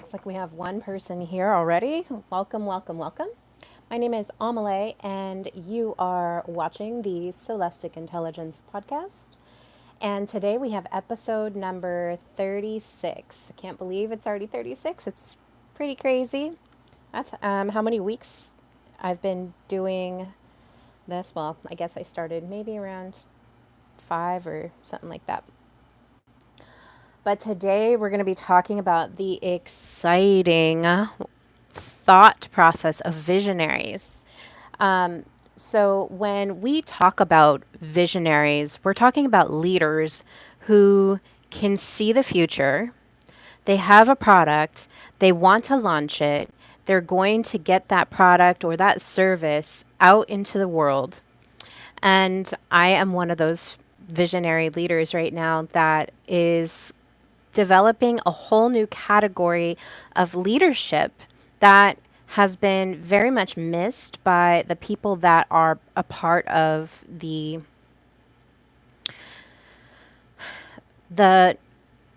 Looks like we have one person here already. Welcome, welcome, welcome. My name is Amelie, and you are watching the Scholastic Intelligence podcast. And today we have episode number 36. I can't believe it's already 36. It's pretty crazy. That's how many weeks I've been doing this. Well, I guess I started maybe around 5 or something like that. But today we're going to be talking about the exciting thought process of visionaries. So, when we talk about visionaries, we're talking about leaders who can see the future. They have a product, they want to launch it, they're going to get that product or that service out into the world. And I am one of those visionary leaders right now that is developing a whole new category of leadership that has been very much missed by the people that are a part of the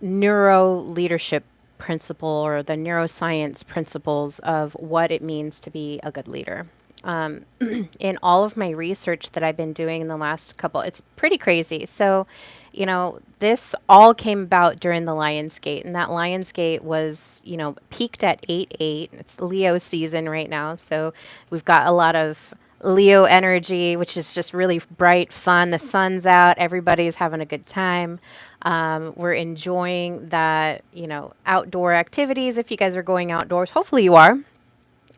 neuro leadership principle or the neuroscience principles of what it means to be a good leader. In all of my research that I've been doing in the last couple, it's pretty crazy. So, this all came about during the Lionsgate, and that Lionsgate was, peaked at 8/8. It's Leo season right now, so we've got a lot of Leo energy, which is just really bright, fun. The sun's out, everybody's having a good time. We're enjoying that, outdoor activities. If you guys are going outdoors, hopefully you are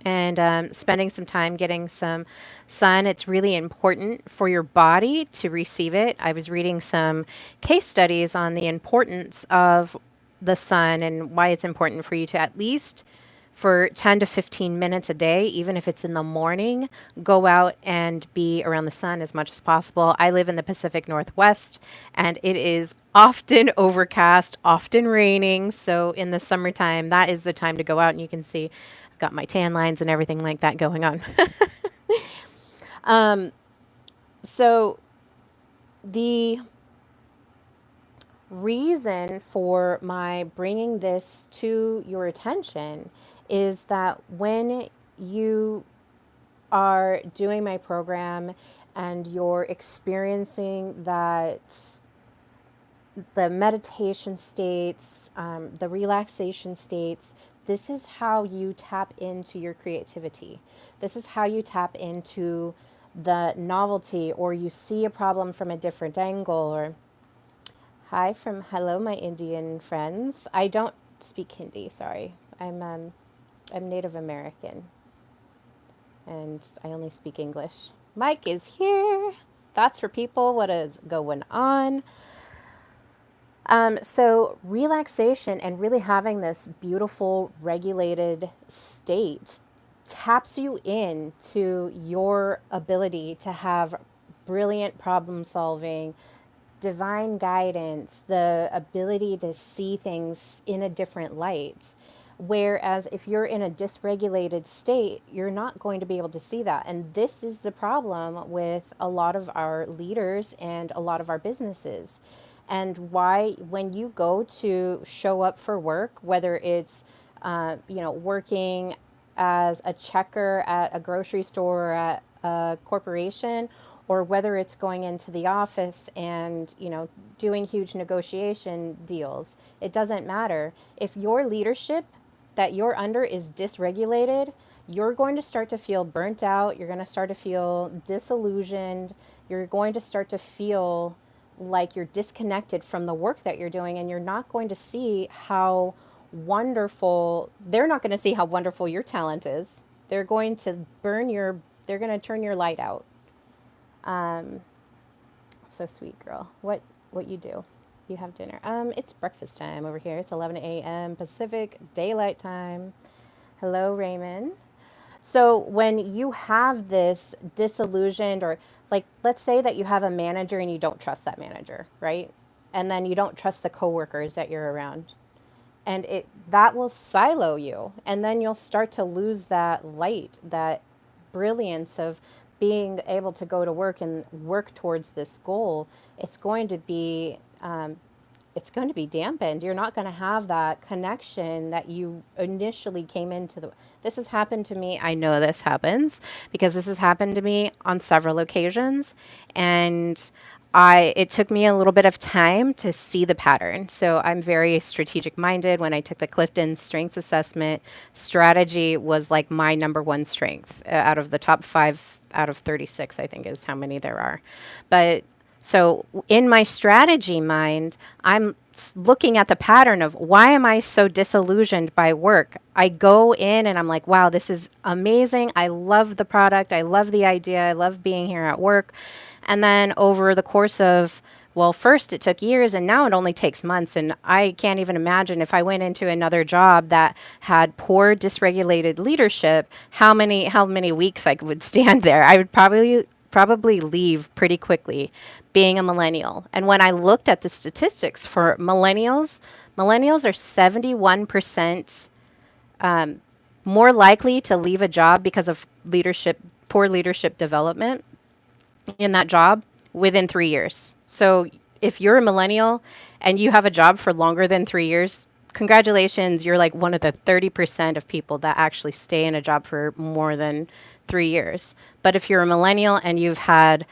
and spending some time getting some sun. It's really important for your body to receive it. I was reading some case studies on the importance of the sun and why it's important for you to at least for 10 to 15 minutes a day, even if it's in the morning, go out and be around the sun as much as possible. I live in the Pacific Northwest and it is often overcast, often raining. So in the summertime, that is the time to go out and you can see I've got my tan lines and everything like that going on. So the reason for my bringing this to your attention is that when you are doing my program and you're experiencing that the meditation states, the relaxation states, this is how you tap into your creativity. This is how you tap into the novelty, or you see a problem from a different angle, or hi from hello, my Indian friends. I don't speak Hindi, sorry. I'm Native American and I only speak English. Mike is here. Thoughts for people, what is going on? So relaxation and really having this beautiful regulated state taps you into your ability to have brilliant problem solving, divine guidance, the ability to see things in a different light. Whereas if you're in a dysregulated state, you're not going to be able to see that. And this is the problem with a lot of our leaders and a lot of our businesses. And why, when you go to show up for work, whether it's, working as a checker at a grocery store or at a corporation, or whether it's going into the office and, doing huge negotiation deals, it doesn't matter. If your leadership that you're under is dysregulated, you're going to start to feel burnt out. You're going to start to feel disillusioned. You're going to start to feel like you're disconnected from the work that you're doing, and you're not going to see how wonderful, they're not going to see how wonderful your talent is. They're going to they're going to turn your light out. So sweet, girl. What you do? You have dinner. It's breakfast time over here. It's 11 a.m. Pacific Daylight Time. Hello, Raymond. So when you have this disillusioned, or like, let's say that you have a manager and you don't trust that manager, right? And then you don't trust the coworkers that you're around. And that will silo you. And then you'll start to lose that light, that brilliance of being able to go to work and work towards this goal. It's going to be it's going to be dampened. You're not going to have that connection that you initially came into the. This has happened to me. I know this happens because this has happened to me on several occasions, and it took me a little bit of time to see the pattern. So I'm very strategic minded. When I took the Clifton Strengths Assessment, strategy was like my number one strength out of the top 5 out of 36, I think is how many there are. But so in my strategy mind, I'm looking at the pattern of why am I so disillusioned by work? I go in and I'm like, wow, this is amazing. I love the product. I love the idea. I love being here at work. And then over the course of, well, first it took years and now it only takes months. And I can't even imagine if I went into another job that had poor, dysregulated leadership, how many weeks I would stand there. I would probably leave pretty quickly being a millennial. And when I looked at the statistics for millennials, millennials are 71% more likely to leave a job because of poor leadership development in that job within 3 years. So if you're a millennial and you have a job for longer than 3 years, congratulations, you're like one of the 30% of people that actually stay in a job for more than 3 years. But if you're a millennial and you've had,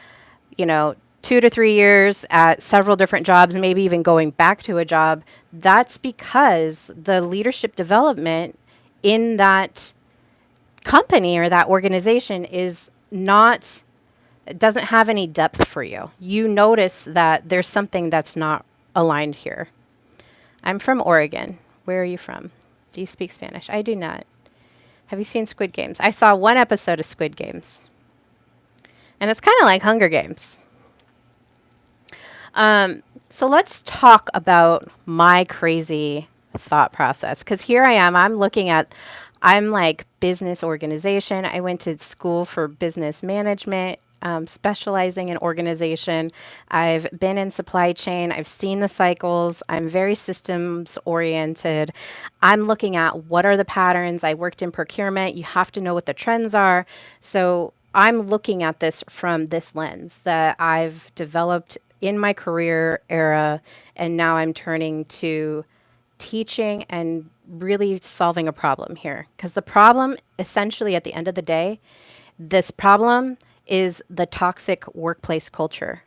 2 to 3 years at several different jobs, maybe even going back to a job, that's because the leadership development in that company or that organization is not it doesn't have any depth for you. You notice that there's something that's not aligned here. I'm from Oregon. Where are you from? Do you speak Spanish? I do not. Have you seen Squid Games? I saw one episode of Squid Games. And it's kind of like Hunger Games. So let's talk about my crazy thought process. Because here I am, I'm like business organization. I went to school for business management, specializing in organization. I've been in supply chain. I've seen the cycles. I'm very systems oriented. I'm looking at what are the patterns. I worked in procurement. You have to know what the trends are. So I'm looking at this from this lens that I've developed in my career era, and now I'm turning to teaching and really solving a problem here. Because the problem, essentially, at the end of the day, this problem is the toxic workplace culture.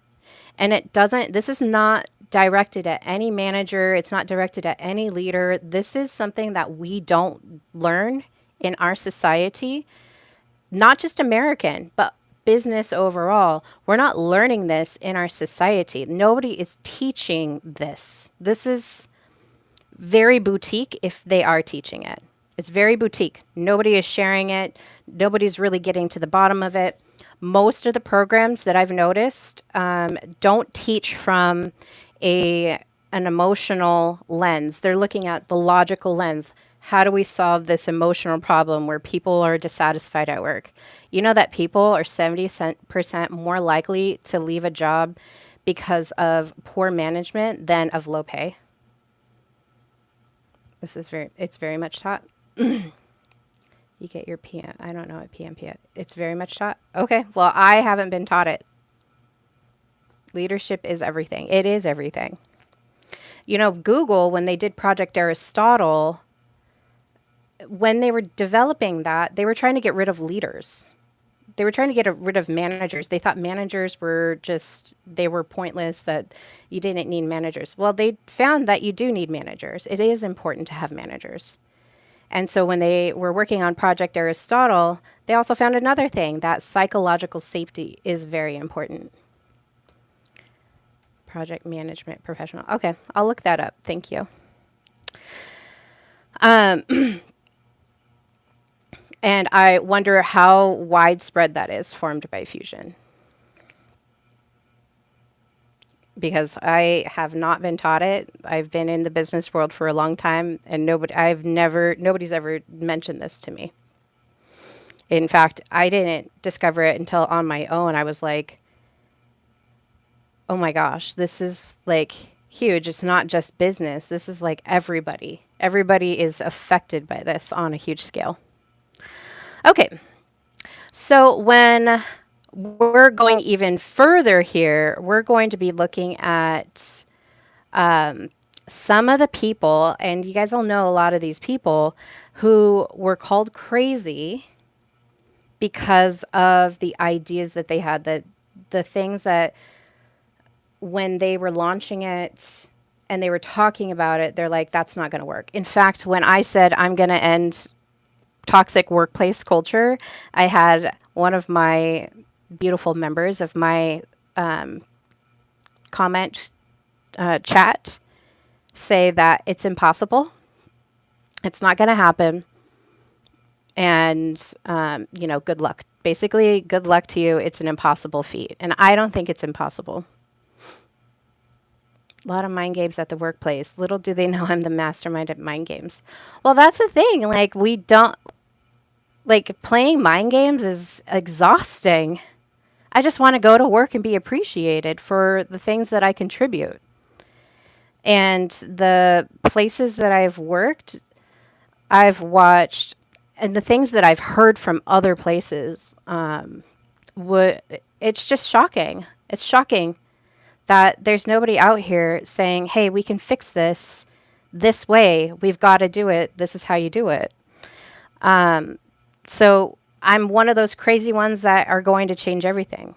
And this is not directed at any manager, it's not directed at any leader. This is something that we don't learn in our society, not just American, but business overall. We're not learning this in our society. Nobody is teaching this. This is very boutique if they are teaching it. It's very boutique. Nobody is sharing it. Nobody's really getting to the bottom of it. Most of the programs that I've noticed don't teach from an emotional lens. They're looking at the logical lens. How do we solve this emotional problem where people are dissatisfied at work? You know that people are 70% more likely to leave a job because of poor management than of low pay. It's very much taught. You get your PM. I don't know what PMP is. It's very much taught. Okay, well, I haven't been taught it. Leadership is everything. It is everything. Google, when they did Project Aristotle, when they were developing that, they were trying to get rid of leaders. They were trying to get rid of managers. They thought managers they were pointless, that you didn't need managers. Well, they found that you do need managers. It is important to have managers. And so when they were working on Project Aristotle, they also found another thing, that psychological safety is very important. Project management professional. Okay, I'll look that up. Thank you. And I wonder how widespread that is formed by fusion. Because I have not been taught it. I've been in the business world for a long time, and nobody's ever mentioned this to me. In fact, I didn't discover it until on my own. I was like, oh my gosh, this is like huge. It's not just business. This is like everybody. Everybody is affected by this on a huge scale. Okay, so when we're going even further here, we're going to be looking at some of the people, and you guys all know a lot of these people who were called crazy because of the ideas that they had, that the things that when they were launching it and they were talking about it, they're like, that's not going to work. In fact, when I said I'm going to end toxic workplace culture, I had one of my beautiful members of my comment chat say that it's impossible. It's not going to happen. And, good luck. Basically, good luck to you. It's an impossible feat. And I don't think it's impossible. A lot of mind games at the workplace. Little do they know I'm the mastermind at mind games. Well, that's the thing. Like, we don't, like, playing mind games is exhausting. I just want to go to work and be appreciated for the things that I contribute. And the places that I've worked, I've watched, and the things that I've heard from other places, it's just shocking. It's shocking that there's nobody out here saying, hey, we can fix this way. We've got to do it. This is how you do it. So I'm one of those crazy ones that are going to change everything.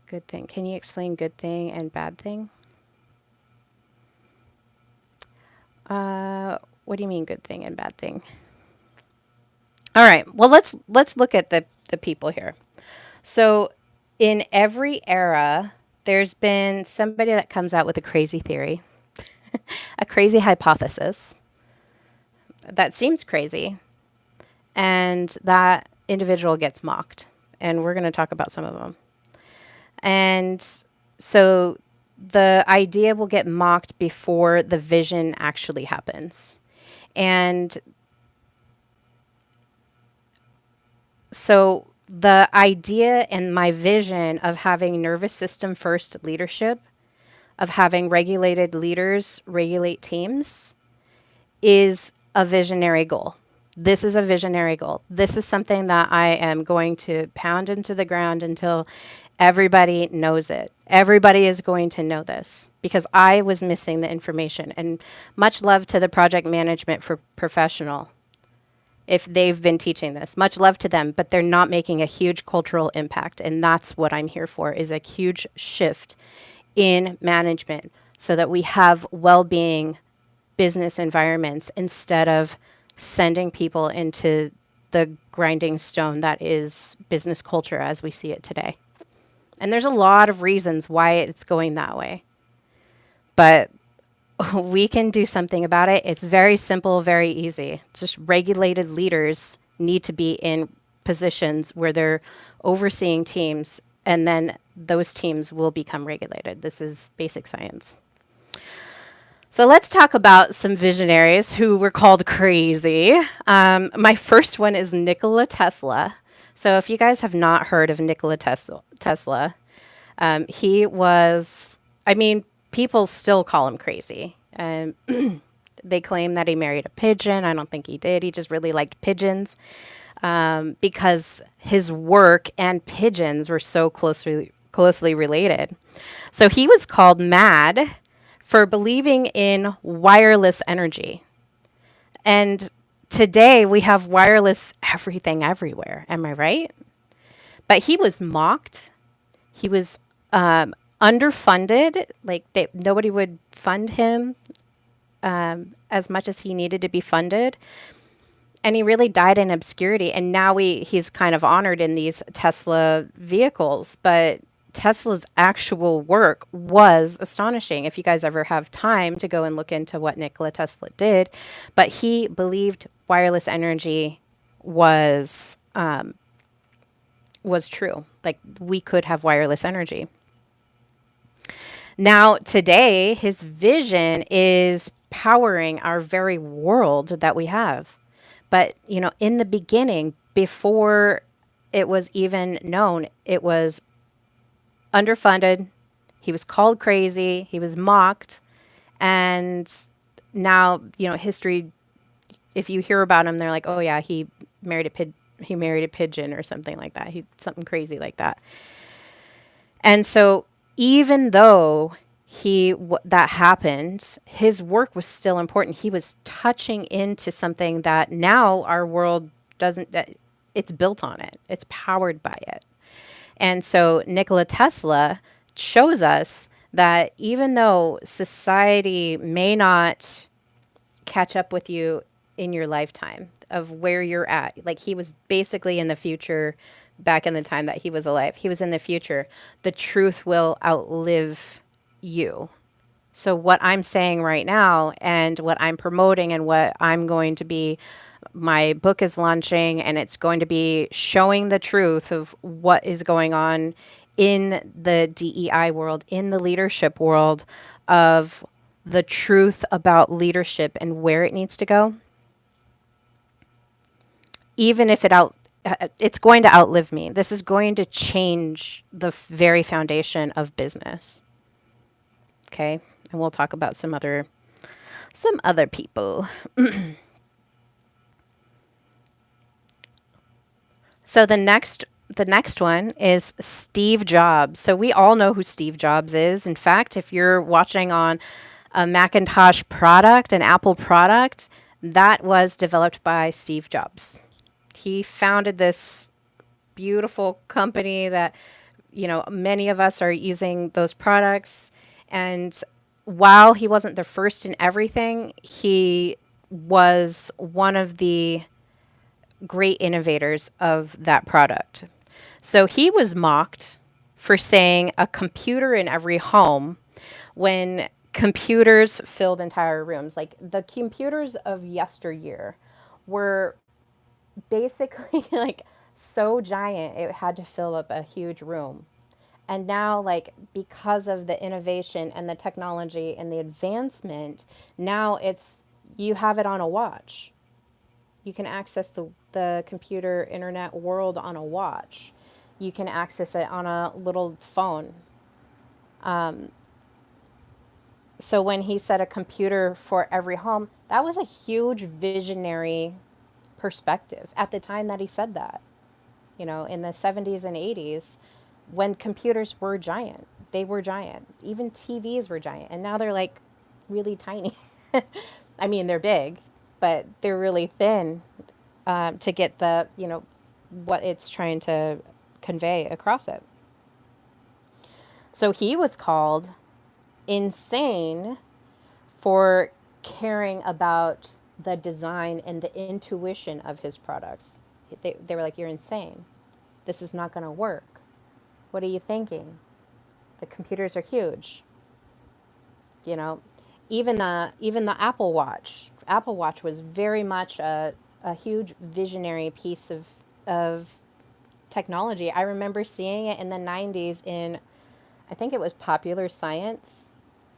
Good thing. Can you explain good thing and bad thing? What do you mean good thing and bad thing? All right. Well, let's look at the people here. So in every era, there's been somebody that comes out with a crazy theory, a crazy hypothesis that seems crazy, and that individual gets mocked. And we're going to talk about some of them. And so the idea will get mocked before the vision actually happens. And so the idea and my vision of having nervous system first leadership, of having regulated leaders regulate teams, is a visionary goal. This is a visionary goal. This is something that I am going to pound into the ground until everybody knows it. Everybody is going to know this because I was missing the information. And much love to the project management for professional if they've been teaching this. Much love to them, but they're not making a huge cultural impact. And that's what I'm here for, is a huge shift in management so that we have well-being business environments instead of sending people into the grinding stone that is business culture as we see it today. And there's a lot of reasons why it's going that way. But we can do something about it. It's very simple, very easy. Just regulated leaders need to be in positions where they're overseeing teams, and then those teams will become regulated. This is basic science. So let's talk about some visionaries who were called crazy. My first one is Nikola Tesla. So if you guys have not heard of Nikola Tesla, he was, people still call him crazy. They claim that he married a pigeon. I don't think he did. He just really liked pigeons because his work and pigeons were so closely related. So he was called mad for believing in wireless energy. And today we have wireless everything everywhere. Am I right? But he was mocked. He was underfunded. Like nobody would fund him as much as he needed to be funded. And he really died in obscurity. And now he's kind of honored in these Tesla vehicles. But Tesla's actual work was astonishing. If you guys ever have time to go and look into what Nikola Tesla did, but he believed wireless energy was true. Like we could have wireless energy. Now today, his vision is powering our very world that we have. But in the beginning, before it was even known, it was underfunded. He was called crazy. He was mocked. And now, history, if you hear about him, they're like, oh yeah, he married a pigeon or something like that. Something crazy like that. And so even though that happened, his work was still important. He was touching into something that now our world doesn't, it's built on it. It's powered by it. And so Nikola Tesla shows us that even though society may not catch up with you in your lifetime of where you're at, like he was basically in the future back in the time that he was alive, he was in the future, the truth will outlive you. So, what I'm saying right now, and what I'm promoting, and what I'm going to be, my book is launching, and it's going to be showing the truth of what is going on in the DEI world, in the leadership world, of the truth about leadership and where it needs to go. Even if it's going to outlive me. This is going to change the very foundation of business. Okay, and we'll talk about some other people. So the next one is Steve Jobs. So we all know who Steve Jobs is. In fact, if you're watching on a Macintosh product, an Apple product, that was developed by Steve Jobs. He founded this beautiful company that, many of us are using those products. And while he wasn't the first in everything, he was one of the great innovators of that product. So he was mocked for saying a computer in every home when computers filled entire rooms. Like the computers of yesteryear were basically like so giant it had to fill up a huge room. And now, like, because of the innovation and the technology and the advancement, now it's you have it on a watch. You can access the computer internet world on a watch. You can access it on a little phone. So when he said a computer for every home, that was a huge visionary perspective at the time that he said that. In the 70s and 80s, when computers were giant, they were giant. Even TVs were giant. And now they're like really tiny. I mean, they're big, but they're really thin to get what it's trying to convey across it. So he was called insane for caring about the design and the intuition of his products. They were like, "You're insane. This is not going to work. What are you thinking? The computers are huge." You know, even the Apple Watch. Apple Watch was very much a huge visionary piece of technology. I remember seeing it in the 90s in, I think it was Popular Science.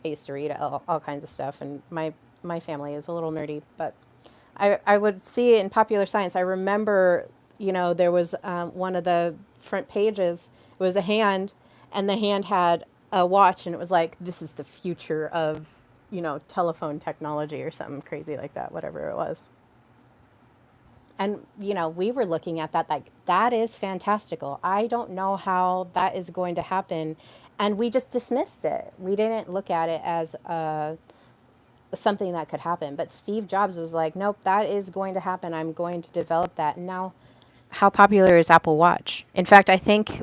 I used to read all kinds of stuff, and my family is a little nerdy, but I would see it in Popular Science. I remember, there was one of the front pages, it was a hand, and the hand had a watch, and it was like, this is the future of, telephone technology or something crazy like that, whatever it was. And, we were looking at that like, that is fantastical. I don't know how that is going to happen. And we just dismissed it. We didn't look at it as something that could happen. But Steve Jobs was like, nope, that is going to happen. I'm going to develop that. And now, how popular is Apple Watch? In fact, I think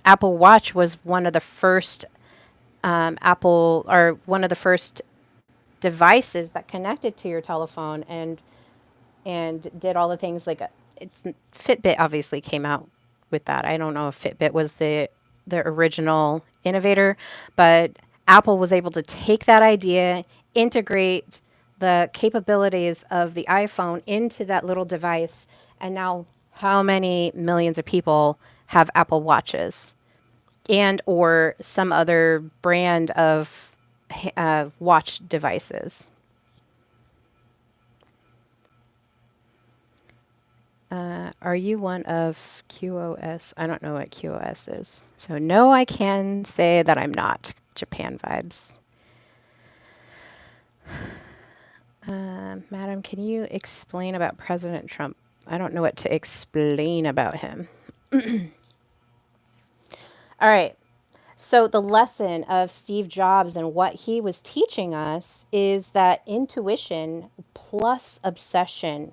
Apple Watch was one of the first one of the first devices that connected to your telephone and did all the things like it's Fitbit obviously came out with that. I don't know if Fitbit was the original innovator, but Apple was able to take that idea, integrate the capabilities of the iPhone into that little device, and now how many millions of people have Apple Watches and or some other brand of watch devices. Are you one of QoS? I don't know what QoS is. So, no, I can say that I'm not. Japan vibes. Madam, can you explain about President Trump? I don't know what to explain about him. All right. So, the lesson of Steve Jobs and what he was teaching us is that intuition plus obsession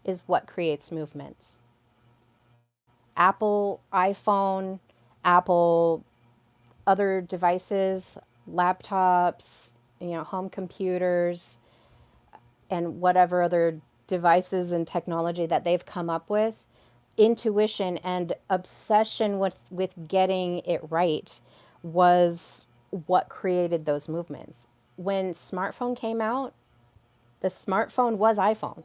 is what creates movements. Apple, iPhone, Apple, other devices, laptops, home computers, and whatever other devices and technology that they've come up with, intuition and obsession with getting it right was what created those movements. When smartphone came out, the smartphone was iPhone,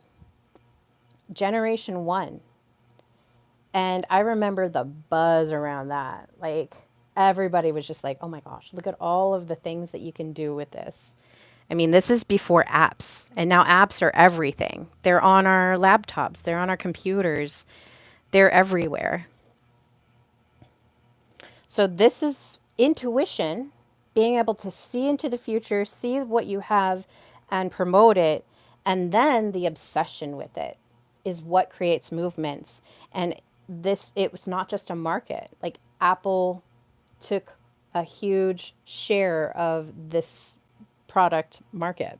generation 1. And I remember the buzz around that. Like, everybody was just like, oh my gosh, look at all of the things that you can do with this. I mean, this is before apps, and now apps are everything. They're on our laptops, they're on our computers, they're everywhere. So, this is intuition, being able to see into the future, see what you have, and promote it. And then the obsession with it is what creates movements. And it was not just a market. Like, Apple took a huge share of this product market.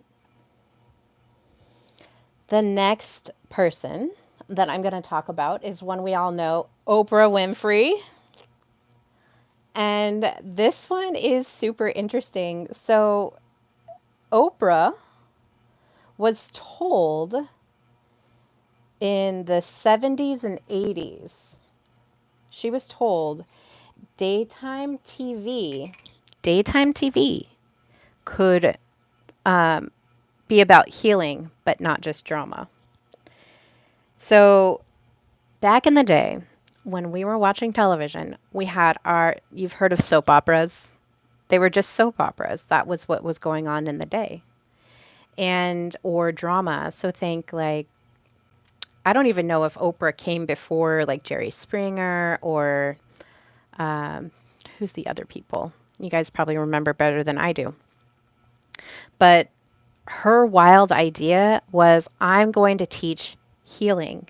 The next person that I'm going to talk about is one we all know, Oprah Winfrey. And this one is super interesting. So, Oprah was told in the 70s and 80s, she was told daytime TV, daytime TV could be about healing, but not just drama. So, back in the day, when we were watching television, we had you've heard of soap operas. They were just soap operas. That was what was going on in the day. Or drama. So think like, I don't even know if Oprah came before like Jerry Springer or who's the other people. You guys probably remember better than I do. But her wild idea was, I'm going to teach healing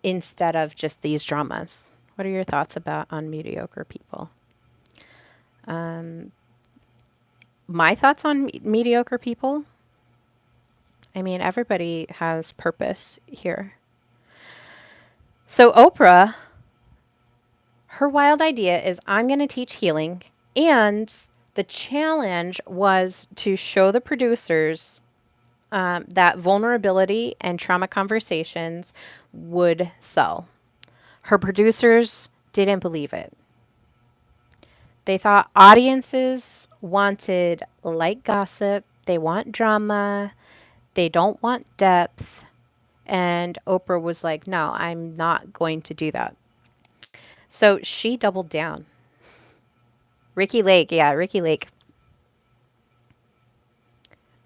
instead of just these dramas. What are your thoughts on mediocre people? My thoughts on mediocre people? I mean, everybody has purpose here. So Oprah, her wild idea is, I'm going to teach healing. And the challenge was to show the producers that vulnerability and trauma conversations would sell. Her producers didn't believe it. They thought audiences wanted light gossip, they want drama, they don't want depth. And Oprah was like, no, I'm not going to do that. So she doubled down. Ricky Lake, yeah, Ricky Lake.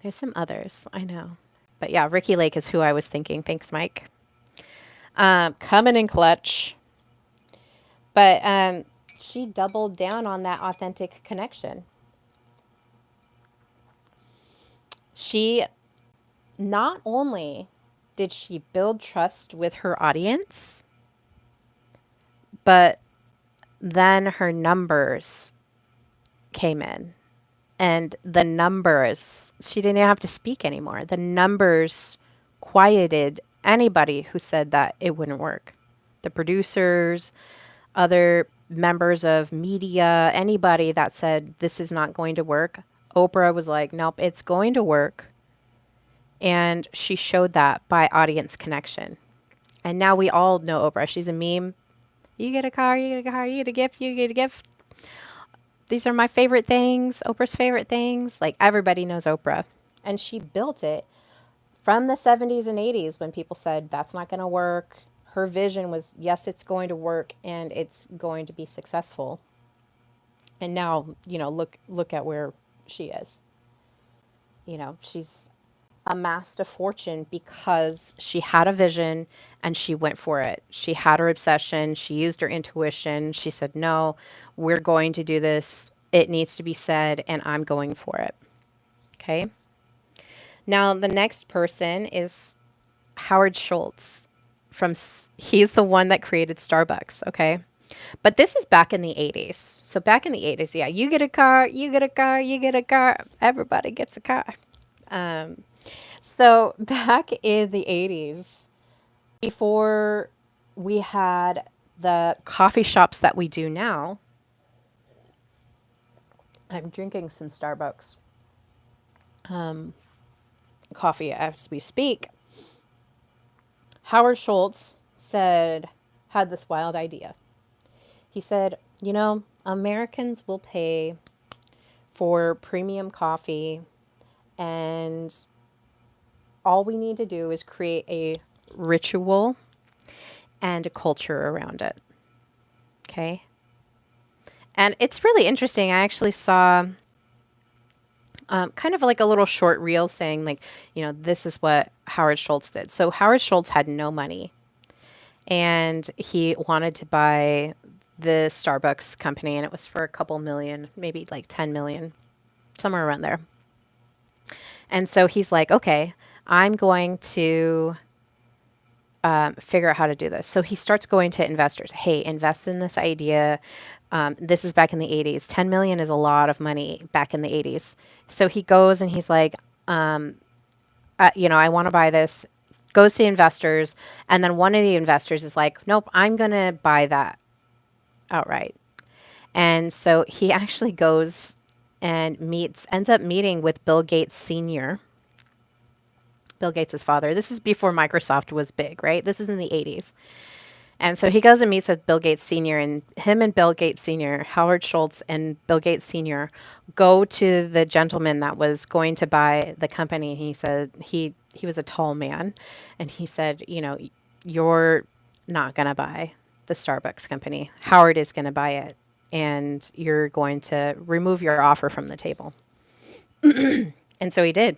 There's some others, I know. But yeah, Ricky Lake is who I was thinking. Thanks, Mike. Coming in clutch. But she doubled down on that authentic connection. She not only did she build trust with her audience, but then her numbers came in. And the numbers, she didn't have to speak anymore. The numbers quieted anybody who said that it wouldn't work. The producers, other members of media, anybody that said this is not going to work, Oprah was like, nope, it's going to work. And she showed that by audience connection. And now we all know Oprah. She's a meme. You get a car, you get a car, you get a gift, you get a gift. These are my favorite things, Oprah's favorite things. Like, everybody knows Oprah. And she built it from the 70s and 80s when people said that's not going to work. Her vision was, yes, it's going to work and it's going to be successful. And now, look at where she is. She's amassed a fortune because she had a vision and she went for it. She had her obsession. She used her intuition. She said, no, we're going to do this. It needs to be said, and I'm going for it. Okay. Now, the next person is Howard Schultz. He's the one that created Starbucks. Okay. But this is back in the 80s. So back in the 80s, yeah, you get a car, you get a car, you get a car, everybody gets a car. Um, so back in the 80s, before we had the coffee shops that we do now, I'm drinking some Starbucks coffee as we speak. Howard Schultz had this wild idea. He said, Americans will pay for premium coffee, and all we need to do is create a ritual and a culture around it. Okay. And it's really interesting. I actually saw kind of like a little short reel saying, like, this is what Howard Schultz did. So Howard Schultz had no money, and he wanted to buy the Starbucks company, and it was for a couple million, maybe like 10 million, somewhere around there. And so he's like, okay, I'm going to figure out how to do this. So he starts going to investors. Hey, invest in this idea. This is back in the 80s. 10 million is a lot of money back in the 80s. So he goes and he's like, I want to buy this. Goes to investors. And then one of the investors is like, nope, I'm going to buy that outright. And so he actually goes and ends up meeting with Bill Gates Sr., Bill Gates' father. This is before Microsoft was big, right? This is in the 80s. And so he goes and meets with Bill Gates Sr., and him and Bill Gates Sr., Howard Schultz and Bill Gates Sr., go to the gentleman that was going to buy the company. He said he was a tall man, and he said, you're not going to buy the Starbucks company. Howard is going to buy it, and you're going to remove your offer from the table. And so he did.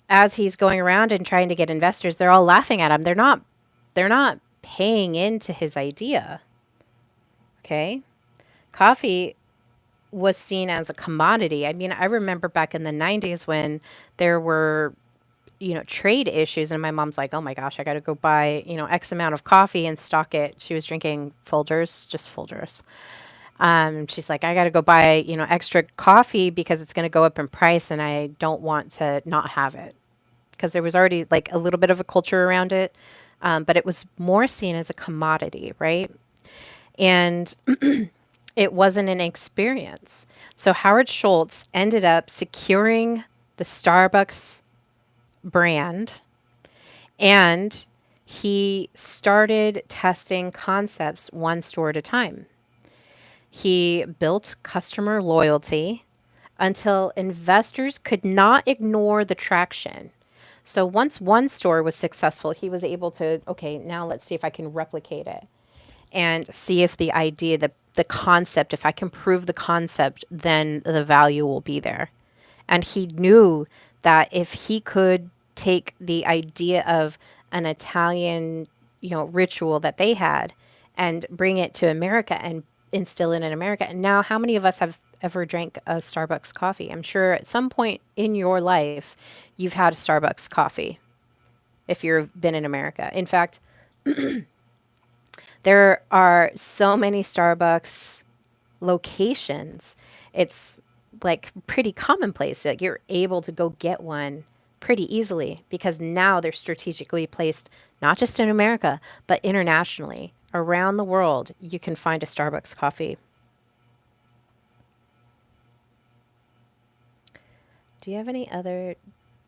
As he's going around and trying to get investors, they're all laughing at him. They're not paying into his idea. Okay? Coffee was seen as a commodity. I mean, I remember back in the 90s when there were, trade issues, and my mom's like, oh my gosh, I got to go buy, X amount of coffee and stock it. She was drinking Folgers, just Folgers. She's like, I got to go buy, extra coffee because it's going to go up in price, and I don't want to not have it, because there was already like a little bit of a culture around it. But it was more seen as a commodity, right? And it wasn't an experience. So Howard Schultz ended up securing the Starbucks brand, and he started testing concepts one store at a time. He built customer loyalty until investors could not ignore the traction. So once one store was successful, he was able to, okay, now let's see if I can replicate it and see if the idea, the concept, if I can prove the concept, then the value will be there. And he knew that if he could take the idea of an Italian, ritual that they had and bring it to America and instill it in America. And now, how many of us have ever drank a Starbucks coffee? I'm sure at some point in your life, you've had a Starbucks coffee if you've been in America. In fact, there are so many Starbucks locations. It's like pretty commonplace that you're able to go get one pretty easily, because now they're strategically placed not just in America, but internationally. Around the world, you can find a Starbucks coffee. Do you have any other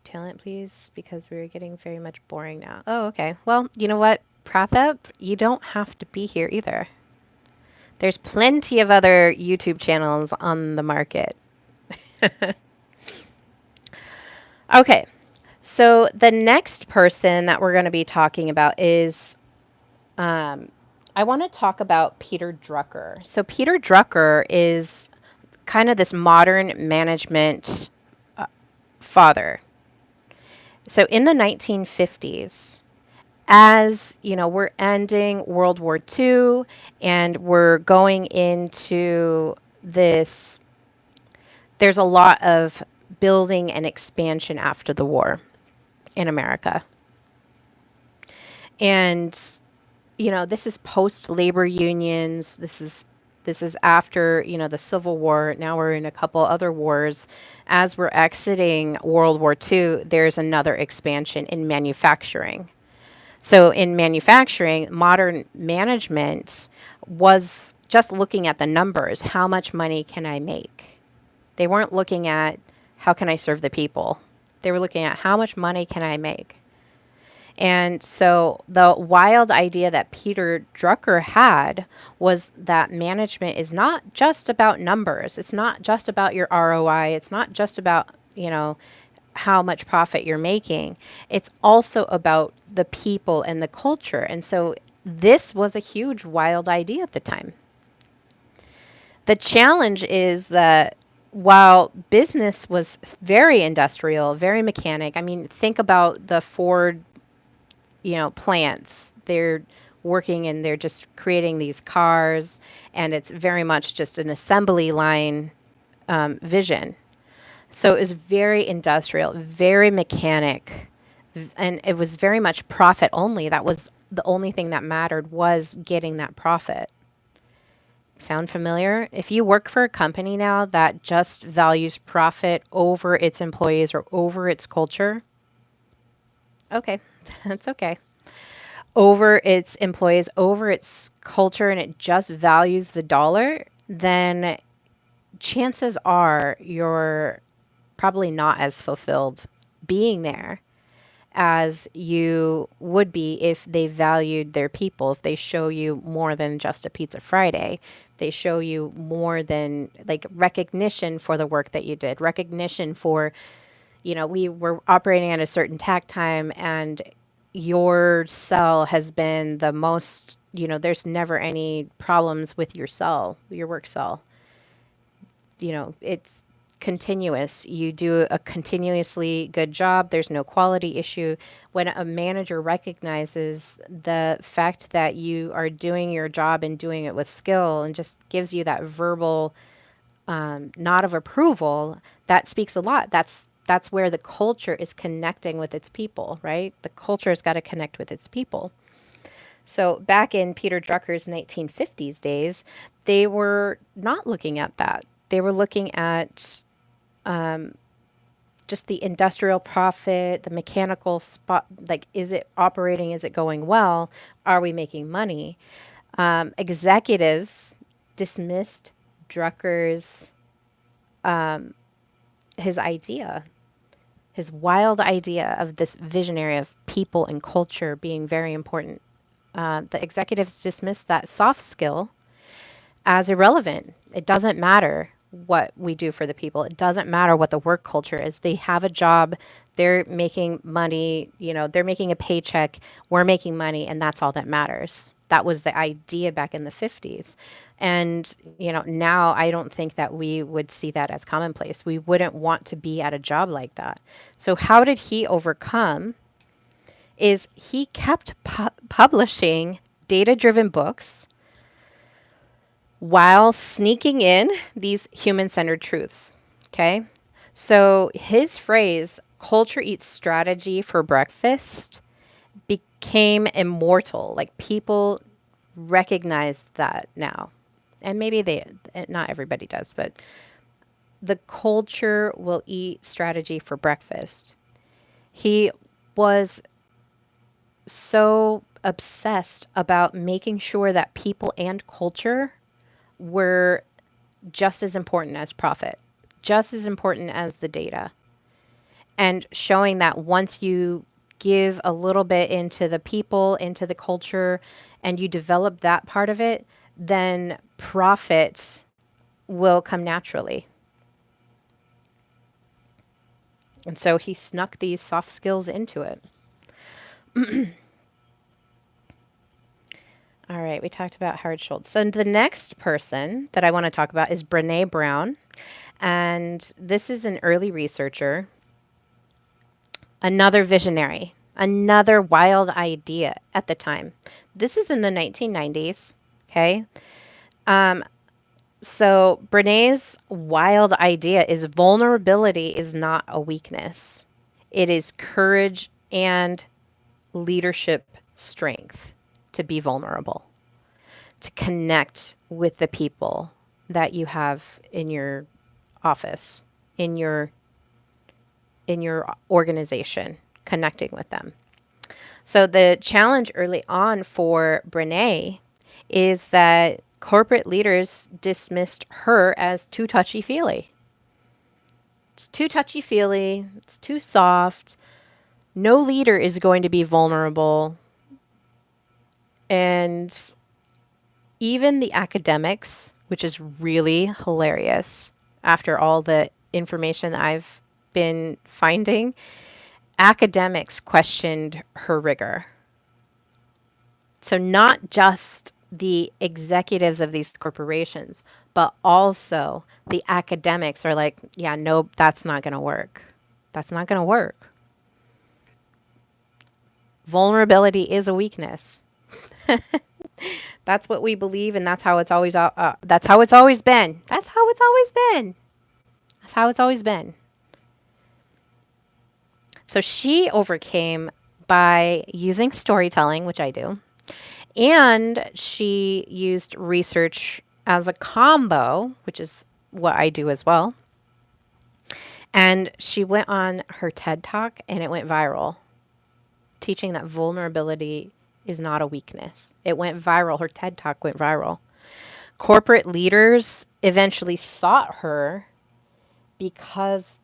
talent, please? Because we're getting very much boring now. Oh, okay. Well, you know what, Prathap, you don't have to be here either. There's plenty of other YouTube channels on the market. Okay. So the next person that we're going to be talking about is, I want to talk about Peter Drucker. So Peter Drucker is kind of this modern management father. So in the 1950s, as we're ending World War II and we're going into this, there's a lot of building and expansion after the war in America. And this is post labor unions. This is after, the Civil War. Now we're in a couple other wars. As we're exiting World War II, there's another expansion in manufacturing. So in manufacturing, modern management was just looking at the numbers. How much money can I make? They weren't looking at how can I serve the people. They were looking at how much money can I make? And so the wild idea that Peter Drucker had was that management is not just about numbers. It's not just about your ROI. It's not just about, how much profit you're making. It's also about the people and the culture. And so this was a huge wild idea at the time. The challenge is that while business was very industrial, very mechanic, I mean, think about the Ford plants. They're working and they're just creating these cars, and it's very much just an assembly line vision. So it was very industrial, very mechanic, and it was very much profit only. That was the only thing that mattered, was getting that profit. Sound familiar? If you work for a company now that just values profit over its employees or over its culture, okay, that's okay. Over its employees, over its culture, and it just values the dollar, then chances are you're probably not as fulfilled being there as you would be if they valued their people, if they show you more than just a Pizza Friday. They show you more than like recognition for the work that you did, recognition for, we were operating at a certain tack time, and your cell has been the most, there's never any problems with your cell, your work cell. It's continuous. You do a continuously good job. There's no quality issue. When a manager recognizes the fact that you are doing your job and doing it with skill and just gives you that verbal nod of approval, that speaks a lot. That's where the culture is connecting with its people, right? The culture has got to connect with its people. So back in Peter Drucker's 1950s days, they were not looking at that. They were looking at just the industrial profit, the mechanical spot, like, is it operating? Is it going well? Are we making money? Executives dismissed Drucker's his idea, his wild idea of this visionary of people and culture being very important. The executives dismissed that soft skill as irrelevant. It doesn't matter what we do for the people. It doesn't matter what the work culture is. They have a job, they're making money, they're making a paycheck, we're making money, and that's all that matters. That was the idea back in the 50s. And, now I don't think that we would see that as commonplace. We wouldn't want to be at a job like that. So how did he overcome? Is he kept publishing data-driven books while sneaking in these human-centered truths. Okay? So his phrase, culture eats strategy for breakfast, became immortal. Like, people recognize that now. And maybe not everybody does, but the culture will eat strategy for breakfast. He was so obsessed about making sure that people and culture were just as important as profit, just as important as the data. And showing that once you give a little bit into the people, into the culture, and you develop that part of it, then profit will come naturally. And so he snuck these soft skills into it. All right, we talked about Howard Schultz. So the next person that I want to talk about is Brené Brown. And this is an early researcher, another visionary, another wild idea at the time. This is in the 1990s, okay? So Brené's wild idea is vulnerability is not a weakness. It is courage and leadership strength. to be vulnerable, to connect with the people that you have in your office, in your organization, connecting with them. So the challenge early on for Brene is that corporate leaders dismissed her as too touchy-feely. It's too touchy-feely, it's too soft. No leader is going to be vulnerable. And even the academics, which is really hilarious after all the information that I've been finding, academics questioned her rigor. So not just the executives of these corporations, but also the academics are like, yeah, no, that's not going to work. That's not going to work. Vulnerability is a weakness. That's what we believe, and that's how it's always that's how it's always been. That's how it's always been. That's how it's always been. So she overcame by using storytelling, which I do, and she used research as a combo, which is what I do as well. And she went on her TED Talk and it went viral, teaching that vulnerability is not a weakness. It went viral. Her TED Talk went viral. Corporate leaders eventually sought her because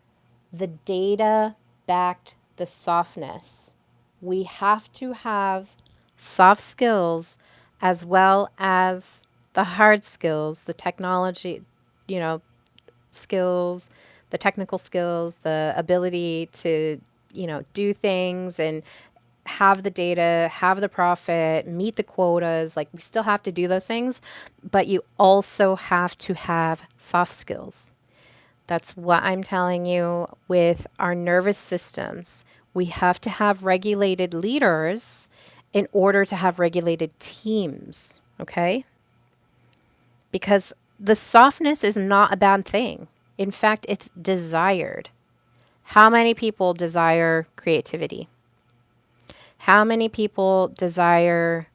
the data backed the softness. We have to have soft skills as well as the hard skills, the technology, skills, the technical skills, the ability to, do things and have the data, have the profit, meet the quotas. Like, we still have to do those things, but you also have to have soft skills. That's what I'm telling you with our nervous systems. We have to have regulated leaders in order to have regulated teams, okay? Because the softness is not a bad thing. In fact, it's desired. How many people desire creativity? How many people desire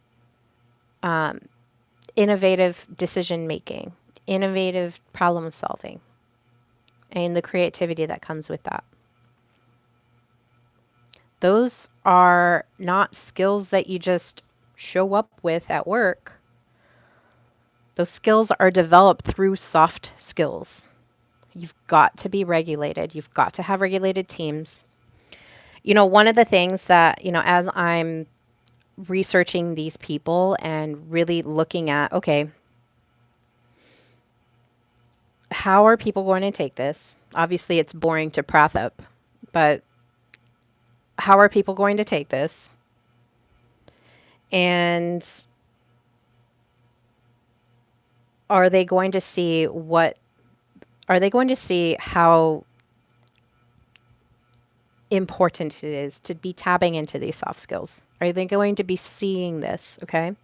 innovative decision making, innovative problem solving, and the creativity that comes with that? Those are not skills that you just show up with at work. Those skills are developed through soft skills. You've got to be regulated. You've got to have regulated teams. One of the things that, as I'm researching these people and really looking at, okay, how are people going to take this? Obviously, it's boring to Prathap, but how are people going to take this? And are they going to see how important it is to be tapping into these soft skills? Are they going to be seeing this? Okay.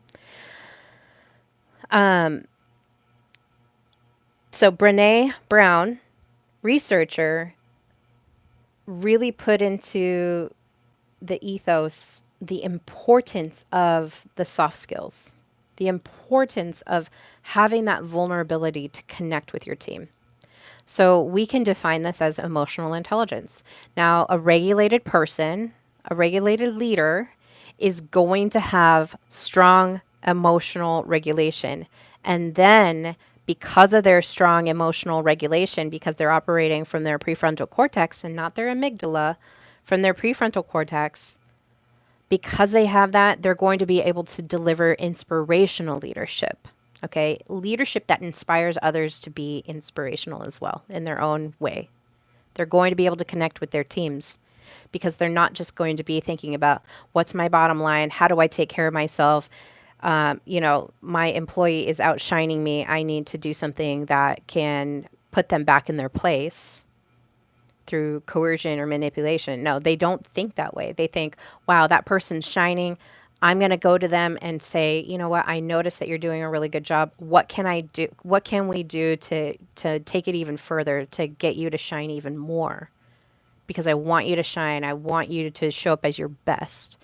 So Brene Brown, researcher, really put into the ethos the importance of the soft skills, the importance of having that vulnerability to connect with your team. So we can define this as emotional intelligence. Now, a regulated person, a regulated leader, is going to have strong emotional regulation. And then, because of their strong emotional regulation, because they're operating from their prefrontal cortex and not their amygdala, from their prefrontal cortex, because they have that, they're going to be able to deliver inspirational leadership. Okay, leadership that inspires others to be inspirational as well in their own way. They're going to be able to connect with their teams because they're not just going to be thinking about what's my bottom line, how do I take care of myself? My employee is outshining me. I need to do something that can put them back in their place through coercion or manipulation. No, they don't think that way. They think, wow, that person's shining. I'm going to go to them and say, you know what, I noticed that you're doing a really good job. What can I do? What can we do to take it even further, to get you to shine even more? Because I want you to shine. I want you to show up as your best.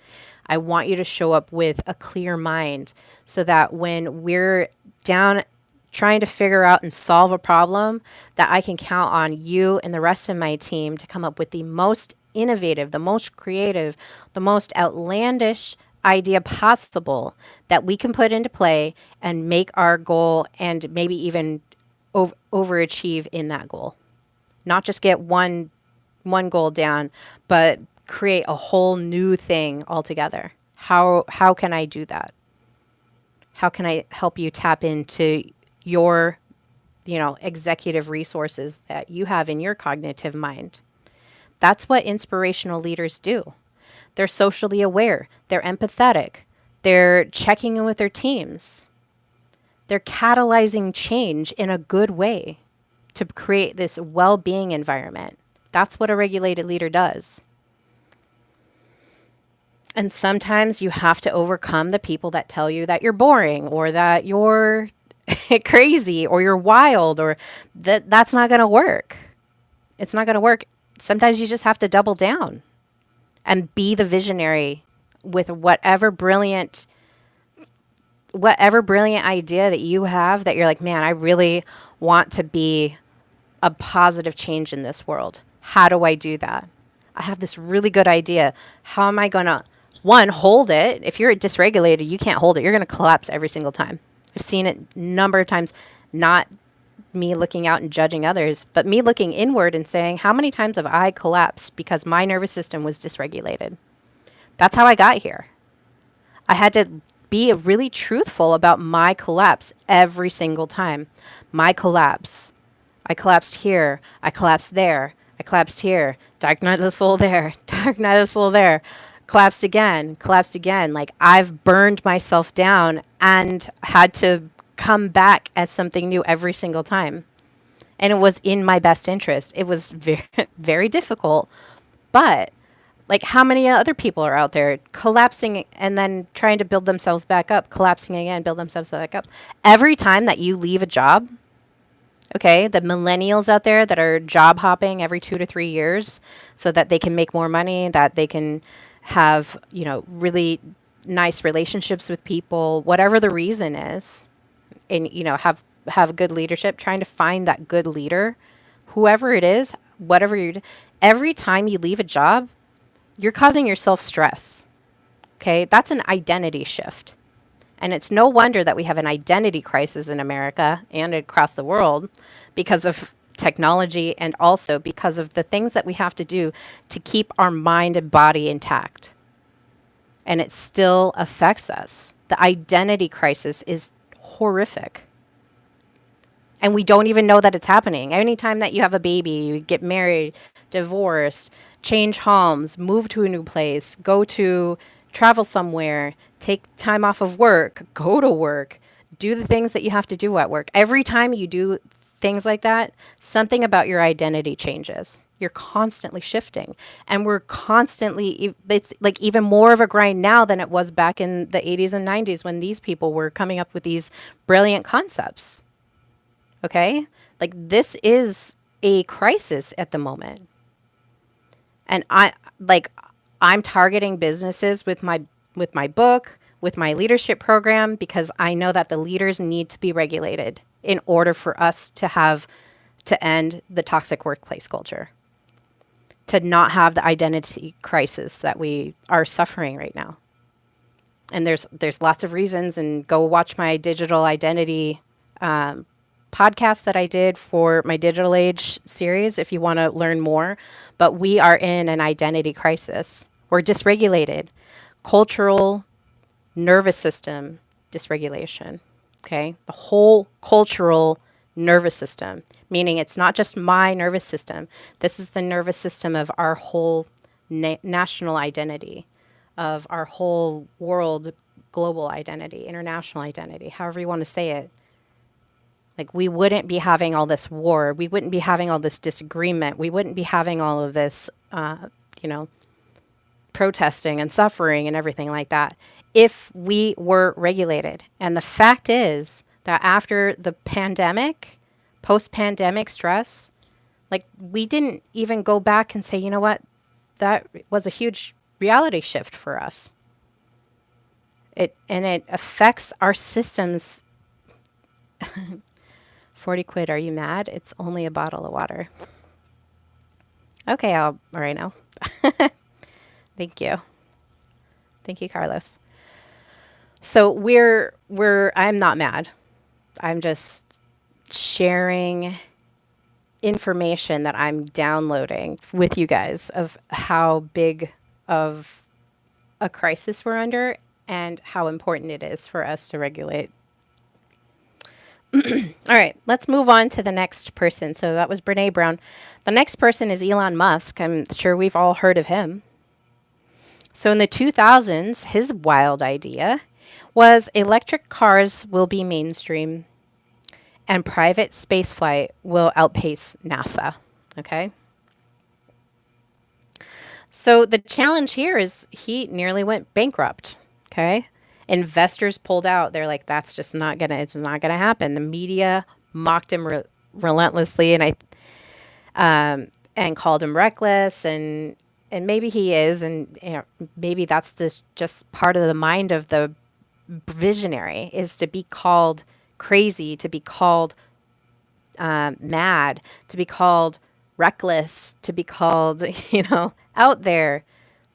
I want you to show up with a clear mind so that when we're down trying to figure out and solve a problem, that I can count on you and the rest of my team to come up with the most innovative, the most creative, the most outlandish idea possible that we can put into play and make our goal and maybe even overachieve in that goal. Not just get one goal down, but create a whole new thing altogether. How can I do that? How can I help you tap into your, executive resources that you have in your cognitive mind? That's what inspirational leaders do. They're socially aware, they're empathetic, they're checking in with their teams, they're catalyzing change in a good way to create this well being environment. That's what a regulated leader does. And sometimes you have to overcome the people that tell you that you're boring or that you're crazy or you're wild or that's not going to work. It's not going to work. Sometimes you just have to double down and be the visionary with whatever brilliant idea that you have that you're like, man, I really want to be a positive change in this world. How do I do that? I have this really good idea. How am I going to, one, hold it? If you're dysregulated, you can't hold it. You're going to collapse every single time. I've seen it a number of times, not me looking out and judging others, but me looking inward and saying, how many times have I collapsed because my nervous system was dysregulated? That's how I got here. I had to be really truthful about my collapse every single time. My collapse. I collapsed here. I collapsed there. I collapsed here. Dark night of the soul there. Dark night of the soul there. Collapsed again. Collapsed again. Like I've burned myself down and had to come back as something new every single time. And it was in my best interest. It was very, very difficult. But like how many other people are out there collapsing and then trying to build themselves back up, collapsing again, build themselves back up. Every time that you leave a job, okay, the millennials out there that are job hopping every 2 to 3 years so that they can make more money, that they can have, really nice relationships with people, whatever the reason is, and, have good leadership, trying to find that good leader, whoever it is, whatever every time you leave a job, you're causing yourself stress. Okay, that's an identity shift. And it's no wonder that we have an identity crisis in America and across the world because of technology and also because of the things that we have to do to keep our mind and body intact. And it still affects us. The identity crisis is horrific. And we don't even know that it's happening. Anytime that you have a baby, you get married, divorce, change homes, move to a new place, travel somewhere, take time off of work, go to work, do the things that you have to do at work. Every time you do things like that, something about your identity changes. You're constantly shifting. And it's like even more of a grind now than it was back in the 80s and 90s when these people were coming up with these brilliant concepts. Okay? Like this is a crisis at the moment. And I'm targeting businesses with my book, with my leadership program, because I know that the leaders need to be regulated in order for us to end the toxic workplace culture, to not have the identity crisis that we are suffering right now. And there's lots of reasons, and go watch my digital identity podcast that I did for my Digital Age series if you want to learn more. But we are in an identity crisis. We're dysregulated. Cultural nervous system dysregulation. Okay? The whole cultural nervous system, meaning it's not just my nervous system. This is the nervous system of our whole national identity, of our whole world, global identity, international identity, however you want to say it. Like, we wouldn't be having all this war. We wouldn't be having all this disagreement. We wouldn't be having all of this, protesting and suffering and everything like that if we were regulated. And the fact is that after the pandemic, post-pandemic stress, like, we didn't even go back and say, you know what, that was a huge reality shift for us. It affects our systems. 40 quid, are you mad? It's only a bottle of water. Okay, all right now. Thank you. Thank you, Carlos. So I'm not mad. I'm just sharing information that I'm downloading with you guys of how big of a crisis we're under and how important it is for us to regulate. All right, let's move on to the next person. So that was Brene Brown. The next person is Elon Musk. I'm sure we've all heard of him. So in the 2000s, his wild idea was electric cars will be mainstream and private spaceflight will outpace NASA. Okay. So the challenge here is he nearly went bankrupt. Okay. Investors pulled out. They're like, that's just it's not gonna happen. The media mocked him relentlessly, and called him reckless, and maybe he is, and maybe that's this just part of the mind of the visionary is to be called crazy, to be called mad, to be called reckless, to be called, out there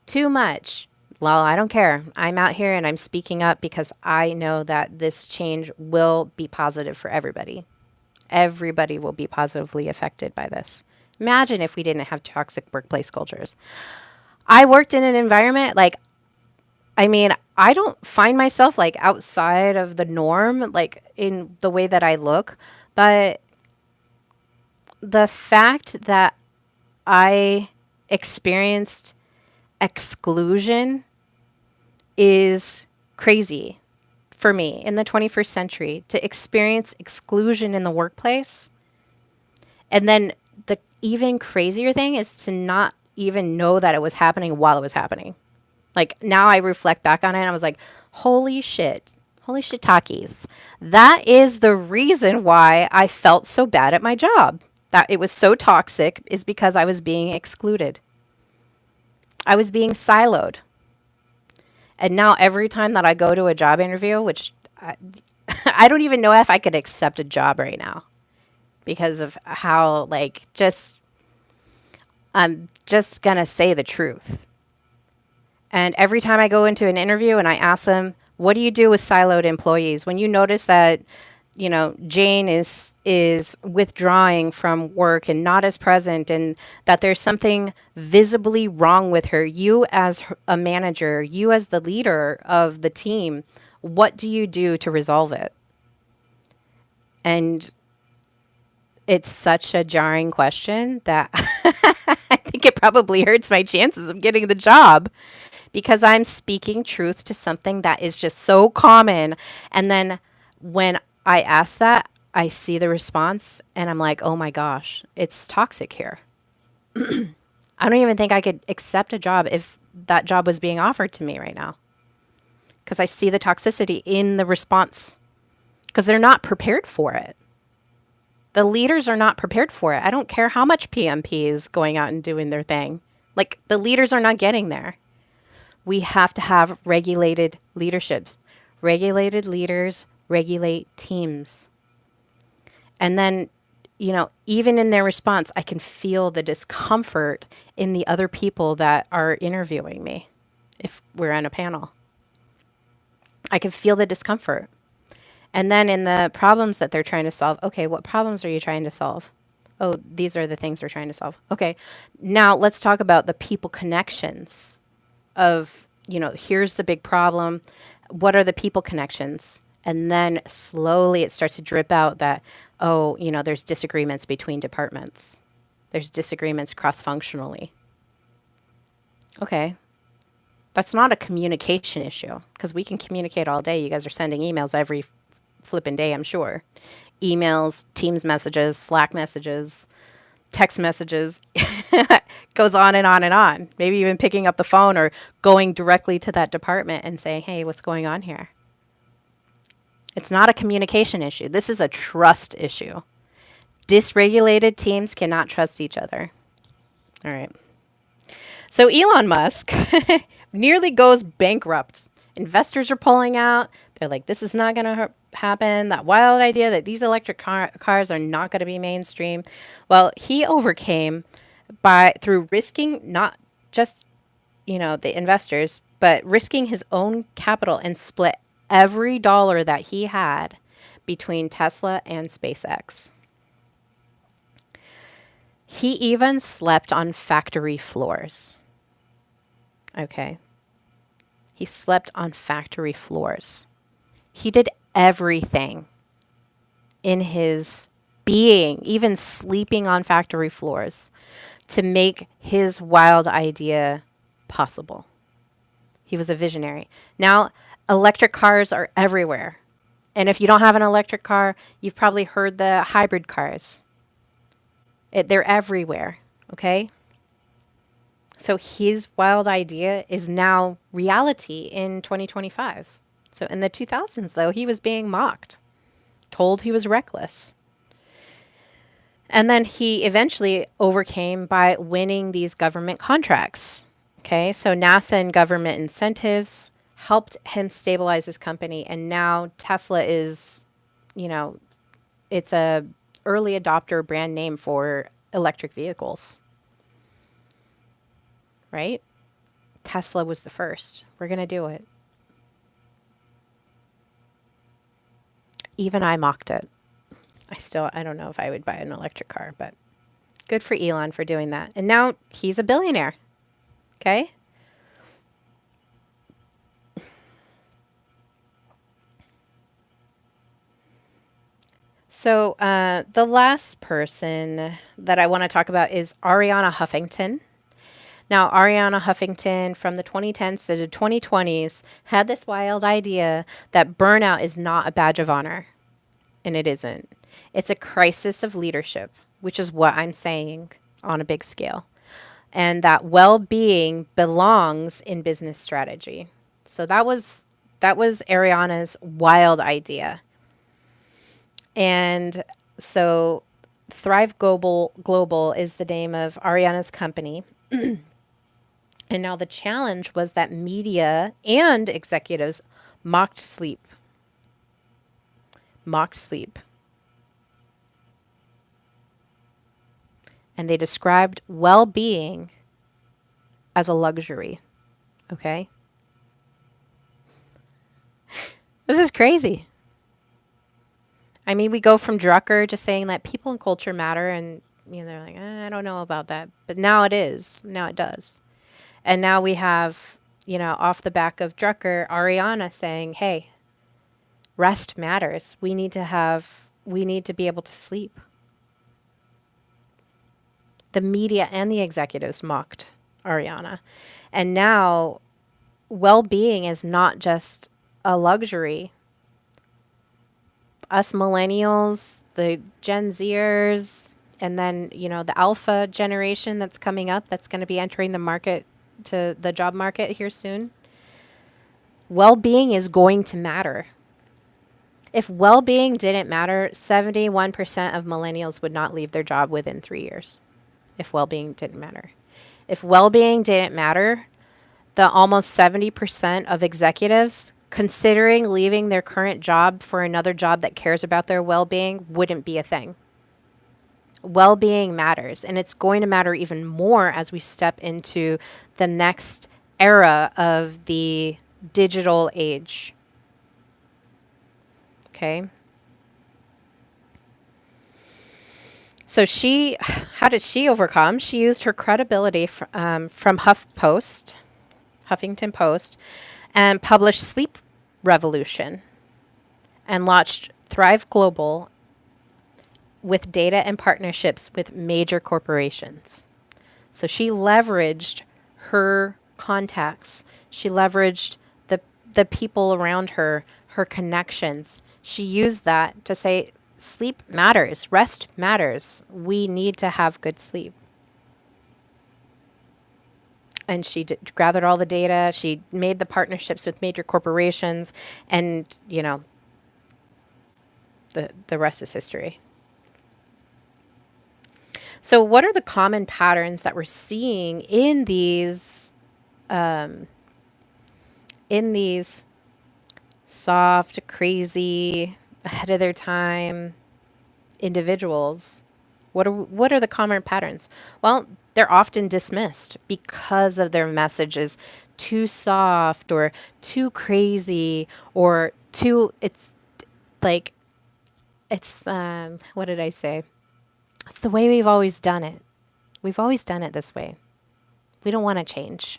too much. Well, I don't care. I'm out here and I'm speaking up because I know that this change will be positive for everybody. Everybody will be positively affected by this. Imagine if we didn't have toxic workplace cultures. I worked in an environment I don't find myself like outside of the norm, like in the way that I look, but the fact that I experienced exclusion is crazy for me in the 21st century to experience exclusion in the workplace. And then the even crazier thing is to not even know that it was happening while it was happening. Like now I reflect back on it and I was like, holy shiitakes. That is the reason why I felt so bad at my job. That it was so toxic is because I was being excluded. I was being siloed. And now every time that I go to a job interview, which I don't even know if I could accept a job right now because of how I'm just going to say the truth. And every time I go into an interview and I ask them, what do you do with siloed employees? When you notice that, Jane is withdrawing from work and not as present and that there's something visibly wrong with her, you as a manager, you as the leader of the team, what do you do to resolve it? And it's such a jarring question that I think it probably hurts my chances of getting the job because I'm speaking truth to something that is just so common. And then when I ask that, I see the response and I'm like, oh my gosh, it's toxic here. I don't even think I could accept a job if that job was being offered to me right now because I see the toxicity in the response because they're not prepared for it. The leaders are not prepared for it. I don't care how much PMP is going out and doing their thing. Like the leaders are not getting there. We have to have regulated leaderships. Regulated leaders regulate teams. And then, even in their response, I can feel the discomfort in the other people that are interviewing me if we're on a panel. I can feel the discomfort. And then in the problems that they're trying to solve, okay, what problems are you trying to solve? Oh, these are the things we're trying to solve. Okay, now let's talk about the people connections of, here's the big problem. What are the people connections? And then slowly it starts to drip out that, there's disagreements between departments. There's disagreements cross-functionally. Okay. That's not a communication issue because we can communicate all day. You guys are sending emails every flipping day, I'm sure. Emails, Teams messages, Slack messages, text messages. Goes on and on and on. Maybe even picking up the phone or going directly to that department and saying, hey, what's going on here? It's not a communication issue. This is a trust issue. Dysregulated teams cannot trust each other. All right. So Elon Musk nearly goes bankrupt Investors are pulling out. They're like, this is not going to happen. That wild idea that these electric cars are not going to be mainstream. Well, he overcame by through risking not just, the investors, but risking his own capital and split every dollar that he had between Tesla and SpaceX. He even slept on factory floors. Okay. He slept on factory floors. He did everything in his being, even sleeping on factory floors, to make his wild idea possible. He was a visionary. Now, electric cars are everywhere. And if you don't have an electric car, you've probably heard the hybrid cars. They're everywhere, okay? So his wild idea is now reality in 2025. So in the 2000s, though, he was being mocked, told he was reckless. And then he eventually overcame by winning these government contracts. Okay, so NASA and government incentives helped him stabilize his company. And now Tesla is, it's a early adopter brand name for electric vehicles. Right? Tesla was the first. We're going to do it. Even I mocked it. I don't know if I would buy an electric car, but good for Elon for doing that. And now he's a billionaire. Okay? So the last person that I want to talk about is Arianna Huffington. Now, Arianna Huffington from the 2010s to the 2020s had this wild idea that burnout is not a badge of honor. And it isn't. It's a crisis of leadership, which is what I'm saying on a big scale. And that well-being belongs in business strategy. So that was Ariana's wild idea. And so Thrive Global is the name of Ariana's company. And now the challenge was that media and executives mocked sleep. Mocked sleep. And they described well-being as a luxury. Okay? This is crazy. I mean, we go from Drucker just saying that people and culture matter, and they're like, I don't know about that. But now it is. Now it does. And now we have, off the back of Drucker, Ariana saying, hey, rest matters. We need to be able to sleep. The media and the executives mocked Ariana. And now well-being is not just a luxury. Us millennials, the Gen Zers, and then, the alpha generation that's coming up, that's going to be entering the job market here soon. Well-being is going to matter. If well-being didn't matter, 71% of millennials would not leave their job within 3 years. If well-being didn't matter. If well-being didn't matter, the almost 70% of executives considering leaving their current job for another job that cares about their well-being wouldn't be a thing. Well-being matters, and it's going to matter even more as we step into the next era of the digital age. Okay? So how did she overcome? She used her credibility from Huffington Post, and published Sleep Revolution, and launched Thrive Global with data and partnerships with major corporations. So she leveraged her contacts. She leveraged the people around her, her connections. She used that to say, sleep matters, rest matters. We need to have good sleep. And she gathered all the data. She made the partnerships with major corporations, and the rest is history. So, what are the common patterns that we're seeing in these in these soft, crazy, ahead of their time individuals, what are the common patterns? Well, they're often dismissed because of their messages too soft or too crazy or too like it's what did I say? It's the way we've always done it. We've always done it this way. We don't want to change.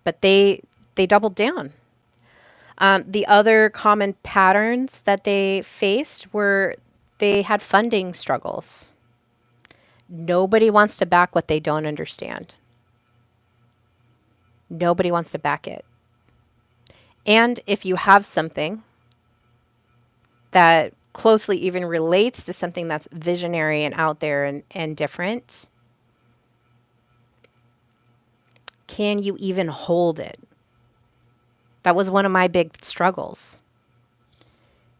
But they doubled down. The other common patterns that they faced were they had funding struggles. Nobody wants to back what they don't understand. Nobody wants to back it. And if you have something that closely even relates to something that's visionary and out there and different, can you even hold it? That was one of my big struggles.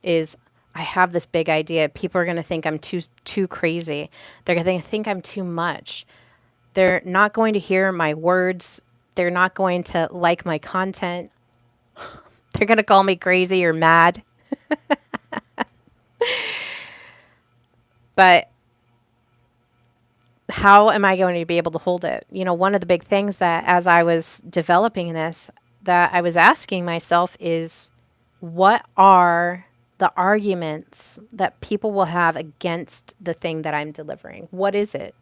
Is I have this big idea. People are going to think I'm too crazy. They're going to think I'm too much. They're not going to hear my words. They're not going to like my content. They're going to call me crazy or mad. But how am I going to be able to hold it? You know, one of the big things that as I was developing this, that I was asking myself is, what are the arguments that people will have against the thing that I'm delivering? What is it?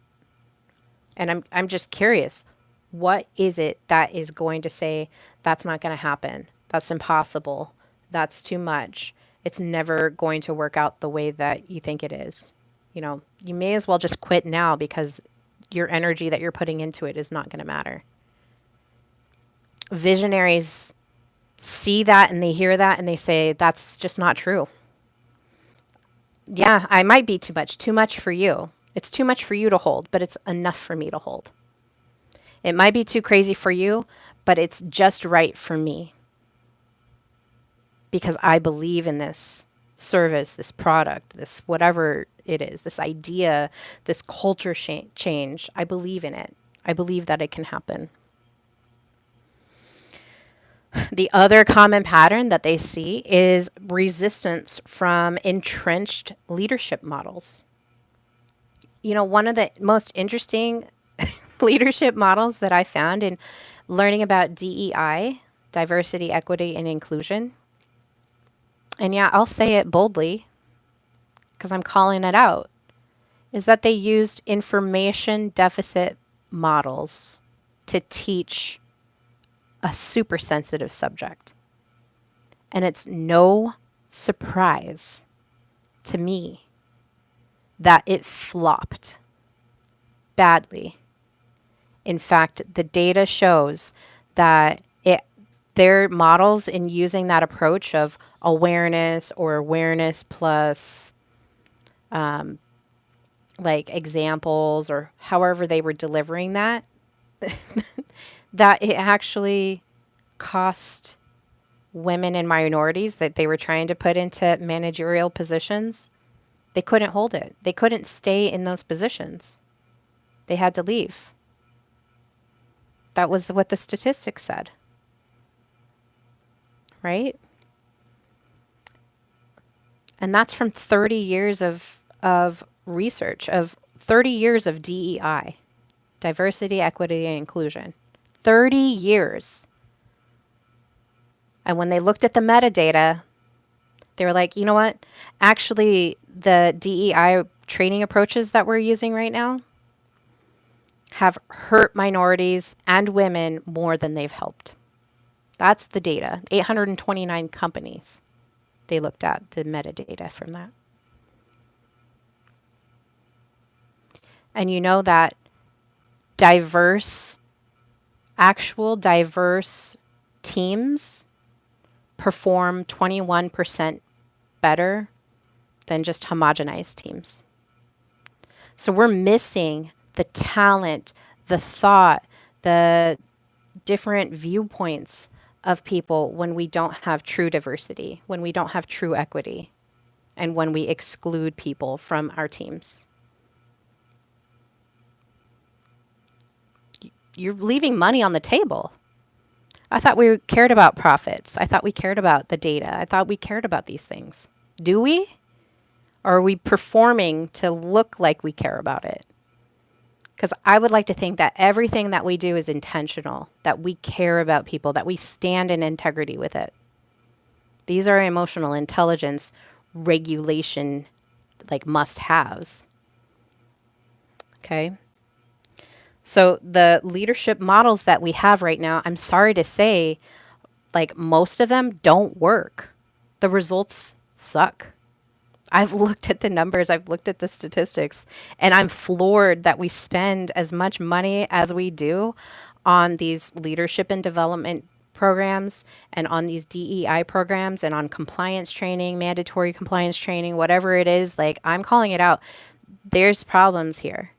And I'm just curious. What is it that is going to say that's not going to happen? That's impossible. That's too much. It's never going to work out the way that you think it is. You know, you may as well just quit now because your energy that you're putting into it is not going to matter. Visionaries see that and they hear that and they say, that's just not true. Yeah, I might be too much for you. It's too much for you to hold, but it's enough for me to hold. It might be too crazy for you, but it's just right for me. Because I believe in this service, this product, this whatever it is, this idea, this culture change. I believe in it. I believe that it can happen. The other common pattern that they see is resistance from entrenched leadership models. You know, one of the most interesting leadership models that I found in learning about DEI, diversity, equity, and inclusion, and yeah, I'll say it boldly because I'm calling it out, is that they used information deficit models to teach a super sensitive subject. And it's no surprise to me that it flopped badly. In fact, the data shows that their models in using that approach of awareness or awareness plus like examples or however they were delivering that, that it actually cost women and minorities that they were trying to put into managerial positions. They couldn't hold it. They couldn't stay in those positions. They had to leave. That was what the statistics said. Right? And that's from 30 years of research, of 30 years of DEI, diversity, equity, and inclusion. 30 years. And when they looked at the metadata, they were like, you know what? Actually, the DEI training approaches that we're using right now have hurt minorities and women more than they've helped. That's the data. 829 companies. They looked at the metadata from that. And you know that actual diverse teams perform 21% better than just homogenized teams. So we're missing the talent, the thought, the different viewpoints of people when we don't have true diversity, when we don't have true equity, and when we exclude people from our teams. You're leaving money on the table. I thought we cared about profits. I thought we cared about the data. I thought we cared about these things. Do we? Or are we performing to look like we care about it? Because I would like to think that everything that we do is intentional, that we care about people, that we stand in integrity with it. These are emotional intelligence regulation, like must haves. Okay. So the leadership models that we have right now, I'm sorry to say, like most of them don't work. The results suck. I've looked at the numbers, I've looked at the statistics, and I'm floored that we spend as much money as we do on these leadership and development programs and on these DEI programs and on compliance training, mandatory compliance training, whatever it is. Like, I'm calling it out. There's problems here.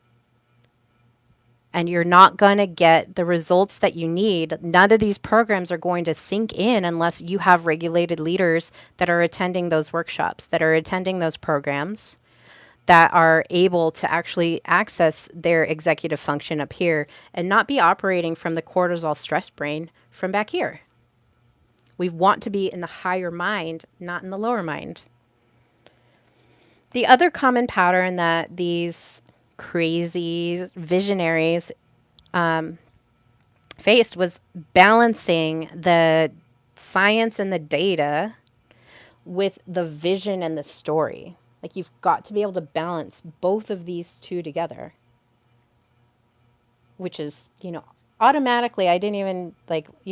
And you're not going to get the results that you need. None of these programs are going to sink in unless you have regulated leaders that are attending those workshops, that are attending those programs, that are able to actually access their executive function up here and not be operating from the cortisol stress brain from back here. We want to be in the higher mind, not in the lower mind. The other common pattern that these crazy visionaries faced was balancing the science and the data with the vision and the story. Like, you've got to be able to balance both of these two together, which is, automatically, I didn't even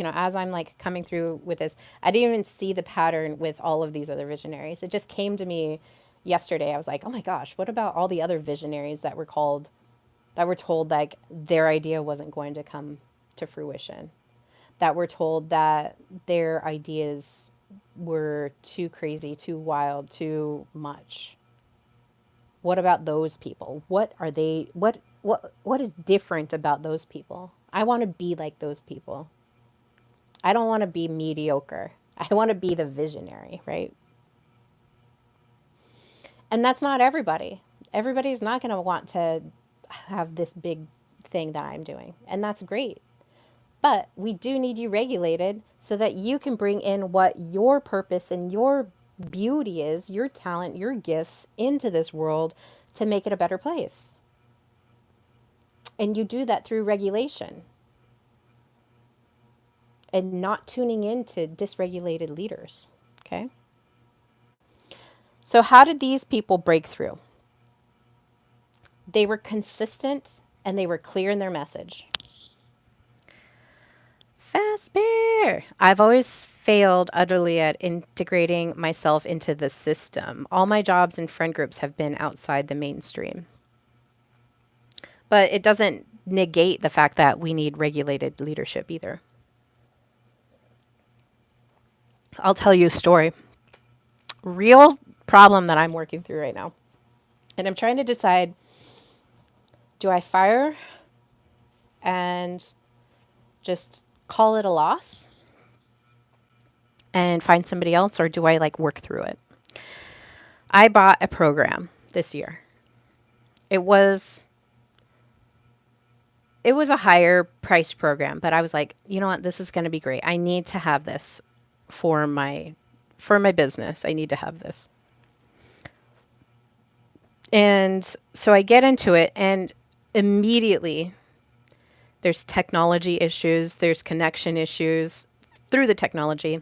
as I'm like coming through with this, I didn't even see the pattern with all of these other visionaries. It just came to me yesterday. I was like, oh my gosh, what about all the other visionaries that were told like their idea wasn't going to come to fruition, that were told that their ideas were too crazy, too wild, too much? What about those people? What are they? What is different about those people? I want to be like those people. I don't want to be mediocre. I want to be the visionary, right? And that's not everybody. Everybody's not going to want to have this big thing that I'm doing. And that's great. But we do need you regulated so that you can bring in what your purpose and your beauty is, your talent, your gifts into this world to make it a better place. And you do that through regulation and not tuning into dysregulated leaders. Okay? So, how did these people break through? They were consistent and they were clear in their message. Fast bear. I've always failed utterly at integrating myself into the system. All my jobs and friend groups have been outside the mainstream. But it doesn't negate the fact that we need regulated leadership either. I'll tell you a story. Real problem that I'm working through right now. And I'm trying to decide, do I fire and just call it a loss and find somebody else, or do I work through it? I bought a program this year. It was a higher price program, but I was like, you know what, this is going to be great. I need to have this for my business. I need to have this. And so I get into it, and immediately there's technology issues, there's connection issues through the technology.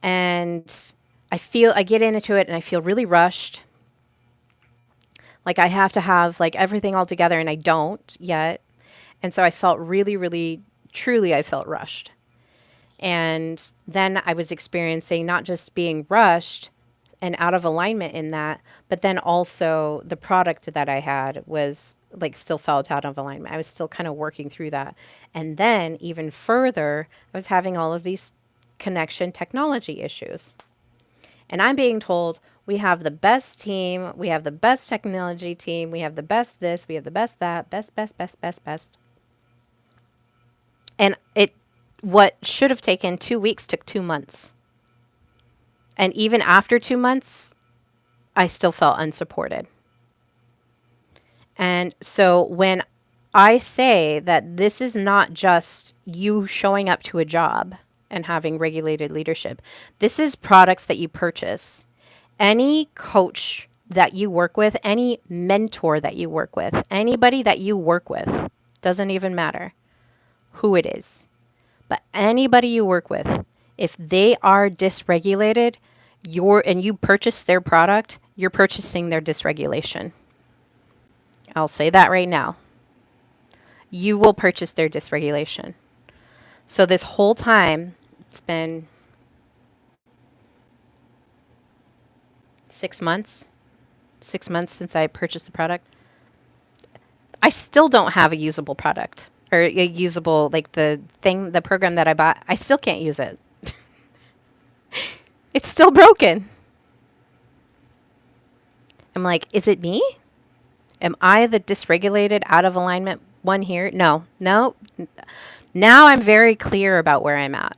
And I get into it and I feel really rushed. Like I have to have everything all together, and I don't yet. And so I felt really, really, truly, I felt rushed. And then I was experiencing not just being rushed and out of alignment in that, but then also the product that I had was still felt out of alignment. I was still kind of working through that. And then even further, I was having all of these connection technology issues. And I'm being told we have the best team, we have the best technology team, we have the best this, we have the best that, best. And what should have taken 2 weeks took 2 months. And even after 2 months, I still felt unsupported. And so when I say that this is not just you showing up to a job and having regulated leadership. This is products that you purchase. Any coach that you work with, any mentor that you work with, anybody that you work with, doesn't even matter who it is, but anybody you work with, if they are dysregulated, and you purchase their product, you're purchasing their dysregulation. I'll say that right now. You will purchase their dysregulation. So this whole time, it's been 6 months, 6 months since I purchased the product. I still don't have a usable product or a usable, like the program that I bought. I still can't use it. It's still broken. I'm like, is it me? Am I the dysregulated, out of alignment one here? No, no. Now I'm very clear about where I'm at.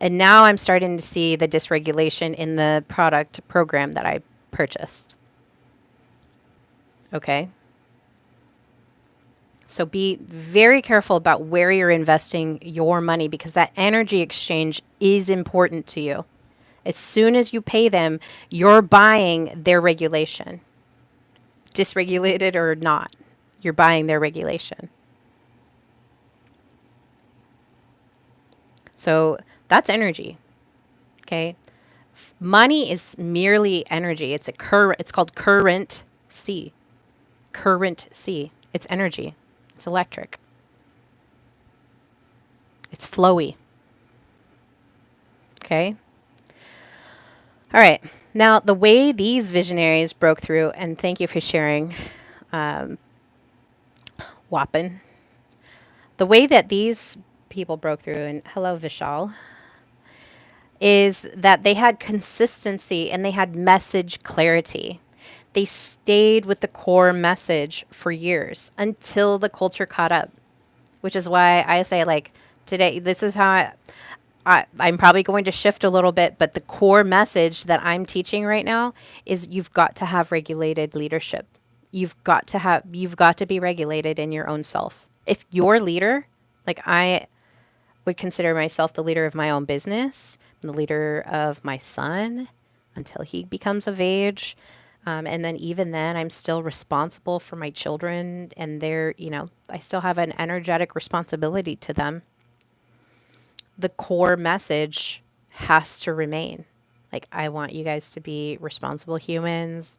And now I'm starting to see the dysregulation in the product program that I purchased. Okay. So be very careful about where you're investing your money because that energy exchange is important to you. As soon as you pay them, you're buying their regulation. Dysregulated or not, you're buying their regulation. So that's energy. Okay. Money is merely energy. It's called current C. Current C. It's energy. It's electric. It's flowy. Okay. All right. Now, the way these visionaries broke through, and thank you for sharing, Wappen. The way that these people broke through, and hello, Vishal, is that they had consistency and they had message clarity. They stayed with the core message for years until the culture caught up, which is why I say, like, today, this is how I'm probably going to shift a little bit, but the core message that I'm teaching right now is you've got to have regulated leadership. You've got to be regulated in your own self. If your leader, like I would consider myself the leader of my own business, the leader of my son until he becomes of age. And then even then, I'm still responsible for my children and I still have an energetic responsibility to them. The core message has to remain. Like, I want you guys to be responsible humans.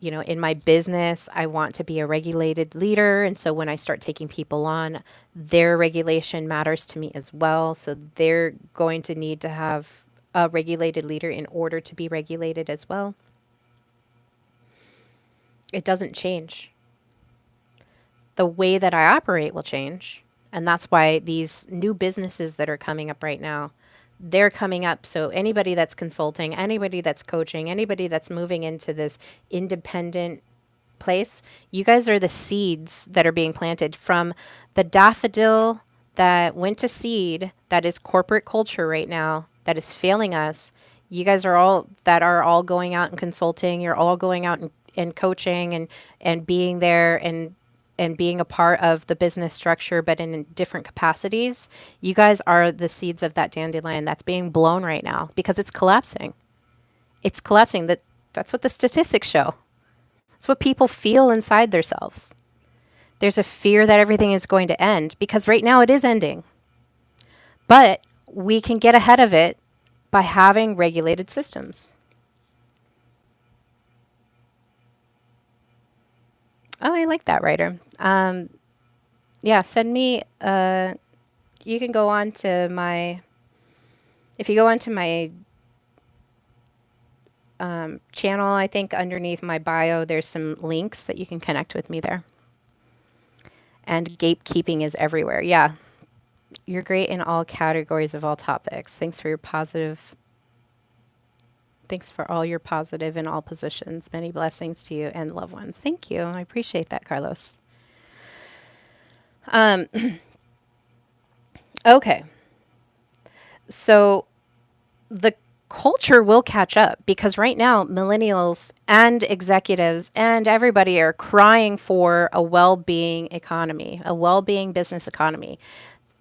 In my business, I want to be a regulated leader. And so when I start taking people on, their regulation matters to me as well. So they're going to need to have a regulated leader in order to be regulated as well. It doesn't change. The way that I operate will change. And that's why these new businesses that are coming up right now, they're coming up. So anybody that's consulting, anybody that's coaching, anybody that's moving into this independent place, you guys are the seeds that are being planted from the daffodil that went to seed, that is corporate culture right now, that is failing us. You guys are all going out and consulting. You're all going out and coaching and being there and being a part of the business structure, but in different capacities. You guys are the seeds of that dandelion that's being blown right now because it's collapsing. It's collapsing. That's what the statistics show. It's what people feel inside themselves. There's a fear that everything is going to end because right now it is ending. But we can get ahead of it by having regulated systems. Oh, I like that, writer. Yeah, send me. You can go on to my. If you go onto my channel, I think underneath my bio, there's some links that you can connect with me there. And gatekeeping is everywhere. Yeah, you're great in all categories of all topics. Thanks for your positive. Thanks for all your positive in all positions. Many blessings to you and loved ones. Thank you. I appreciate that, Carlos. Okay. So the culture will catch up because right now millennials and executives and everybody are crying for a well-being economy, a well-being business economy.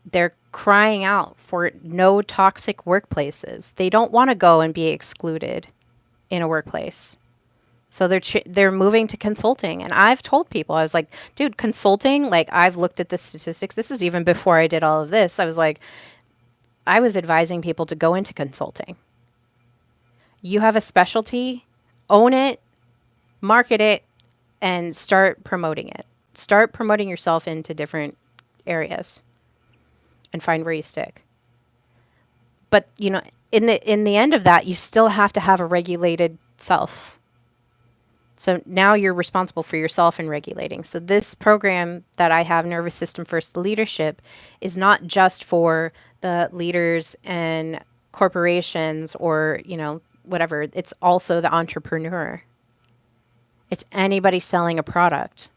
They're crying out for no toxic workplaces. They don't want to go and be excluded in a workplace. So they're moving to consulting, and I've told people, I was like, dude, consulting, like I've looked at the statistics. This is even before I did all of this. I was like, I was advising people to go into consulting. You have a specialty, own it, market it, and start promoting it. Start promoting yourself into different areas and find where you stick. But, in the end of that, you still have to have a regulated self. So now you're responsible for yourself and regulating. So this program that I have, Nervous System First Leadership, is not just for the leaders and corporations or, whatever. It's also the entrepreneur. It's anybody selling a product.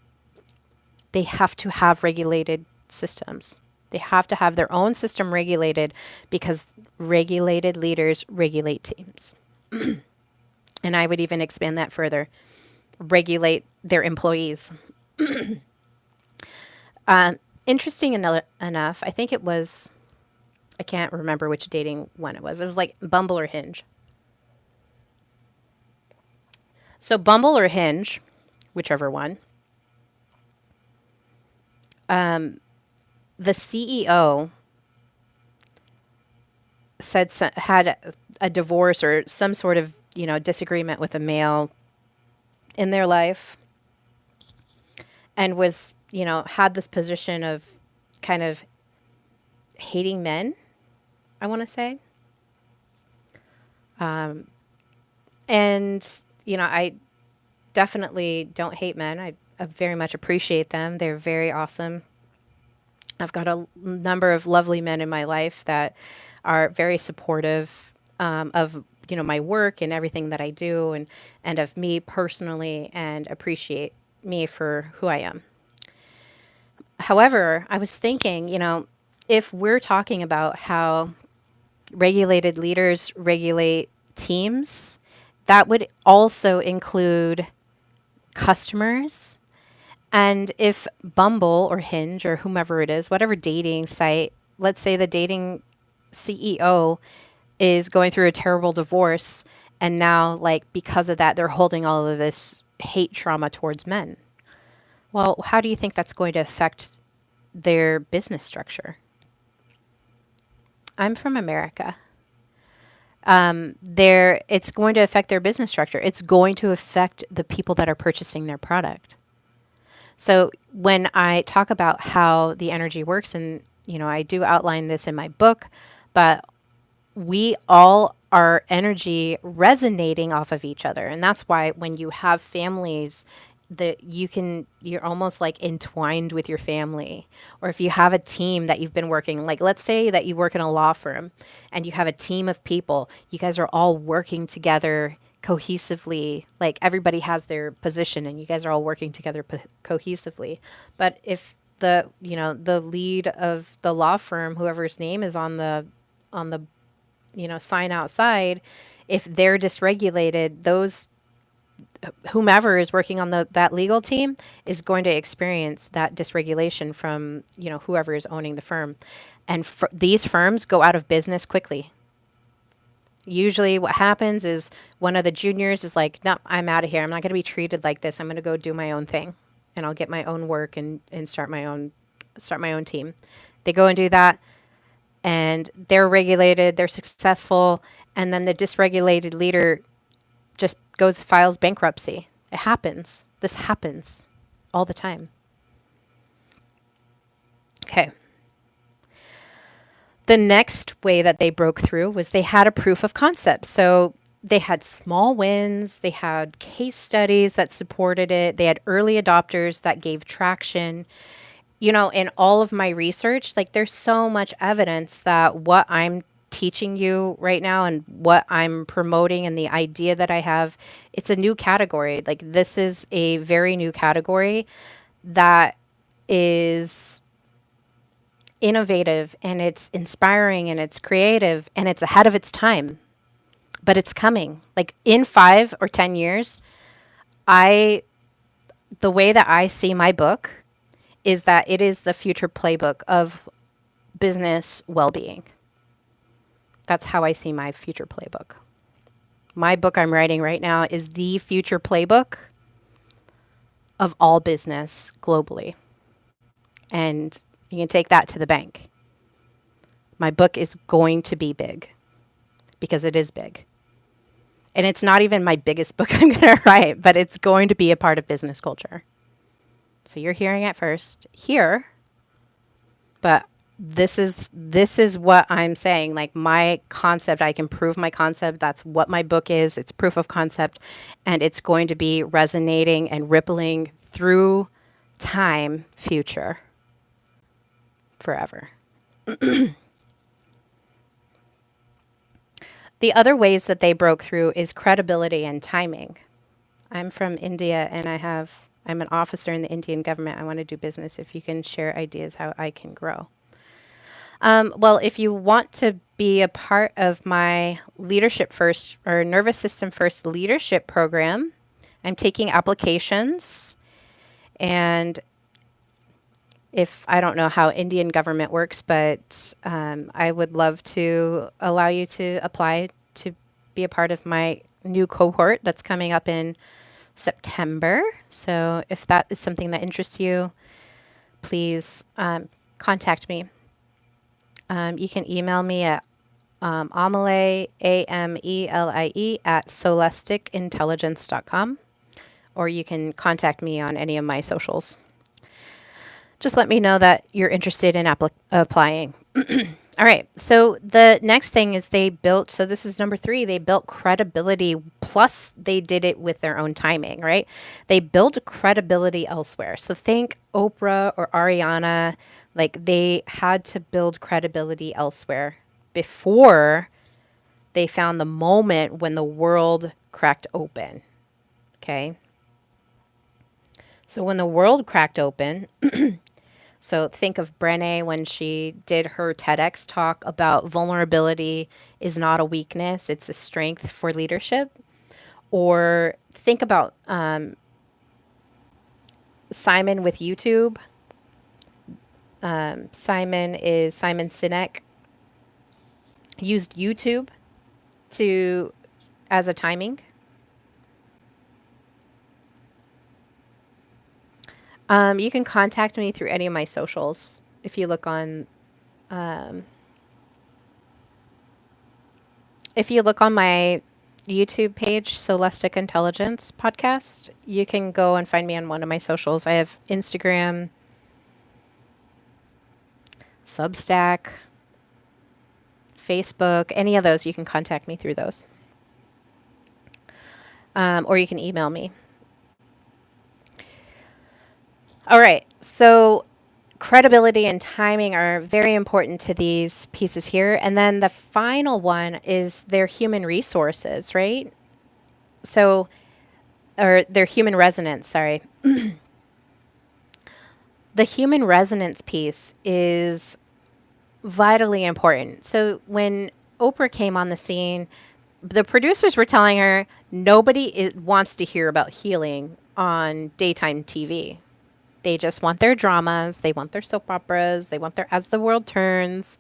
They have to have regulated systems. They have to have their own system regulated because regulated leaders regulate teams. And I would even expand that further. Regulate their employees. Interesting enough, I think it was, I can't remember which dating one it was. It was like Bumble or Hinge. So Bumble or Hinge, whichever one, the CEO said had a divorce or some sort of disagreement with a male in their life, and was had this position of kind of hating men, I want to say. And I definitely don't hate men. I very much appreciate them. They're very awesome. I've got a number of lovely men in my life that are very supportive of my work and everything that I do, and of me personally, and appreciate me for who I am. However, I was thinking, if we're talking about how regulated leaders regulate teams, that would also include customers. And if Bumble or Hinge or whomever it is, whatever dating site, let's say the dating CEO is going through a terrible divorce, and now, like, because of that, they're holding all of this hate trauma towards men. Well, how do you think that's going to affect their business structure? I'm from America. It's going to affect their business structure. It's going to affect the people that are purchasing their product. So when I talk about how the energy works, and I do outline this in my book, but we all are energy resonating off of each other. And that's why when you have families, that you're almost like entwined with your family. Or if you have a team that you've been working, like let's say that you work in a law firm and you have a team of people, you guys are all working together cohesively, like everybody has their position and you guys are all working together cohesively. But if the lead of the law firm, whoever's name is on the sign outside, if they're dysregulated, those whomever is working on that legal team is going to experience that dysregulation from whoever is owning the firm, and these firms go out of business quickly. Usually what happens is one of the juniors is like, no, I'm out of here. I'm not going to be treated like this. I'm going to go do my own thing, and I'll get my own work and start my own team. They go and do that, and they're regulated, they're successful, and then the dysregulated leader just files bankruptcy. It happens. This happens all the time. Okay. The next way that they broke through was they had a proof of concept. So they had small wins, they had case studies that supported it, they had early adopters that gave traction. In all of my research, like there's so much evidence that what I'm teaching you right now and what I'm promoting and the idea that I have, it's a new category. Like this is a very new category that is innovative, and it's inspiring, and it's creative, and it's ahead of its time. but it's coming. Like in 5 or 10 years, I the way that I see my book is that it is the future playbook of business well-being. That's how I see my future playbook. My book I'm writing right now is the future playbook of all business globally. And you can take that to the bank. My book is going to be big because it is big. And it's not even my biggest book I'm going to write, but it's going to be a part of business culture. So you're hearing it first here, but this is what I'm saying. Like my concept, I can prove my concept. That's what my book is. It's proof of concept, and it's going to be resonating and rippling through time, future, forever. The other ways that they broke through is credibility and timing. I'm from India and I'm an officer in the Indian government. I want to do business. If you can share ideas how I can grow. Well, if you want to be a part of my leadership first or nervous system first leadership program, I'm taking applications. And if I don't know how Indian government works, but I would love to allow you to apply to be a part of my new cohort that's coming up in September. So if that is something that interests you, please contact me. You can email me at Amelie, Amelie, at soulisticintelligence.com, or you can contact me on any of my socials. Just let me know that you're interested in applying. All right. So the next thing is so this is number 3, they built credibility, plus they did it with their own timing, right? They built credibility elsewhere. So think Oprah or Ariana, like they had to build credibility elsewhere before they found the moment when the world cracked open. Okay. So when the world cracked open, so think of Brené when she did her TEDx talk about vulnerability is not a weakness, it's a strength for leadership. Or think about Simon with YouTube. Simon Sinek used YouTube as a timing. You can contact me through any of my socials. If you look on my YouTube page, Soulistic Intelligence Podcast, you can go and find me on one of my socials. I have Instagram, Substack, Facebook, any of those. You can contact me through those. Or you can email me. All right. So credibility and timing are very important to these pieces here. And then the final one is their human resources, right? So, or their human resonance, sorry. The human resonance piece is vitally important. So when Oprah came on the scene, the producers were telling her nobody wants to hear about healing on daytime TV. They just want their dramas. They want their soap operas. They want their As the World Turns.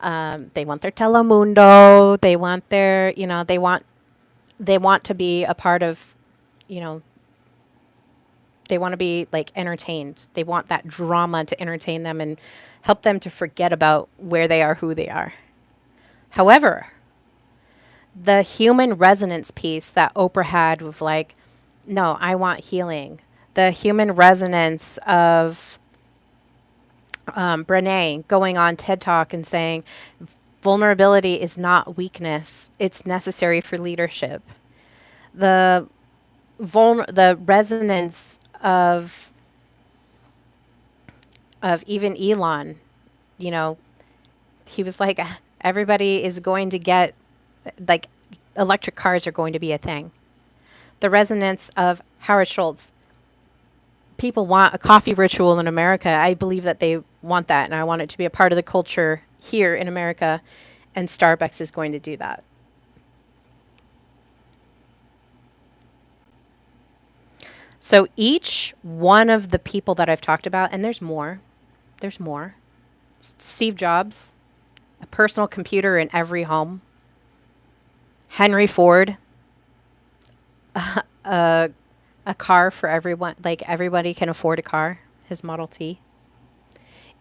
They want their Telemundo. They want their, they want to be a part of, they want to be like entertained. They want that drama to entertain them and help them to forget about where they are, who they are. However, the human resonance piece that Oprah had with like, no, I want healing. The human resonance of Brené going on TED Talk and saying vulnerability is not weakness. It's necessary for leadership. The resonance of even Elon, he was like, everybody is going to get, like, electric cars are going to be a thing. The resonance of Howard Schultz. People want a coffee ritual in America. I believe that they want that, and I want it to be a part of the culture here in America, and Starbucks is going to do that. So each one of the people that I've talked about, and there's more. Steve Jobs, a personal computer in every home. Henry Ford, a car for everyone, like everybody can afford a car, his Model T.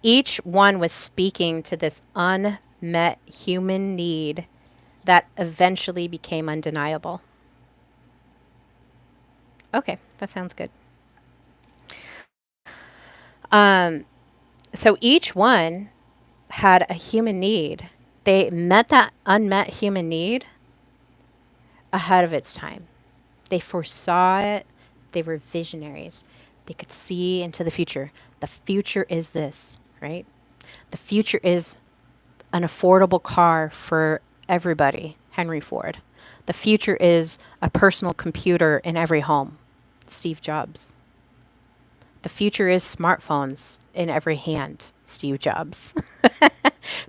Each one was speaking to this unmet human need that eventually became undeniable. Okay, that sounds good. So each one had a human need. They met that unmet human need ahead of its time. They foresaw it. They were visionaries. They could see into the future. The future is this, right? The future is an affordable car for everybody, Henry Ford. The future is a personal computer in every home, Steve Jobs. The future is smartphones in every hand, Steve Jobs.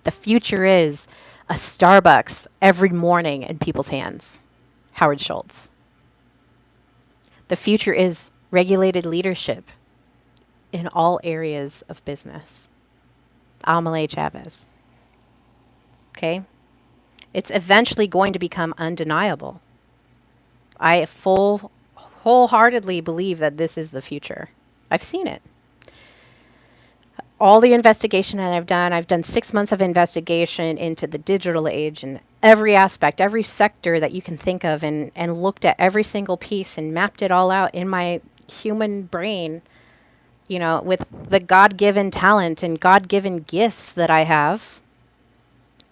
The future is a Starbucks every morning in people's hands, Howard Schultz. The future is regulated leadership in all areas of business, Amelie Chavez. Okay? It's eventually going to become undeniable. I wholeheartedly believe that this is the future. I've seen it. All the investigation that I've done 6 months of investigation into the digital age and every aspect, every sector that you can think of, and looked at every single piece and mapped it all out in my human brain, you know, with the God given talent and God given gifts that I have.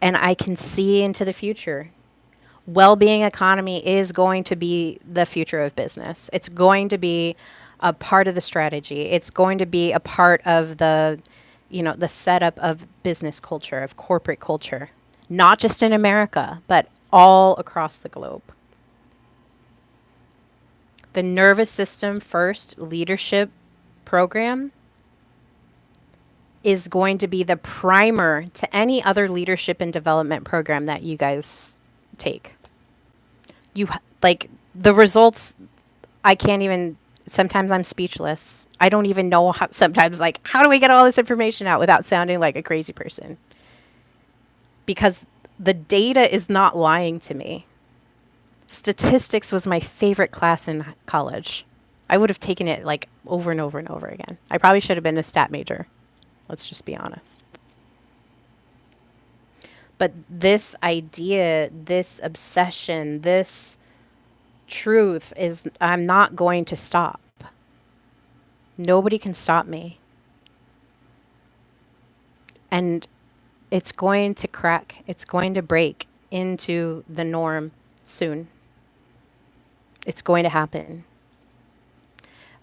And I can see into the future. Well-being economy is going to be the future of business. It's going to be a part of the strategy. It's going to be a part of the, you know, the setup of business culture, of corporate culture, not just in America, but all across the globe. The nervous system first leadership program is going to be the primer to any other leadership and development program that you guys take. Like the results, I can't even, sometimes I'm speechless. I don't even know how, sometimes, like, how do we get all this information out without sounding like a crazy person? Because the data is not lying to me. Statistics was my favorite class in college. I would have taken it like over and over and over again. I probably should have been a stat major. Let's just be honest. But this idea, this obsession, this truth is, I'm not going to stop. Nobody can stop me. And it's going to crack, it's going to break into the norm soon. It's going to happen.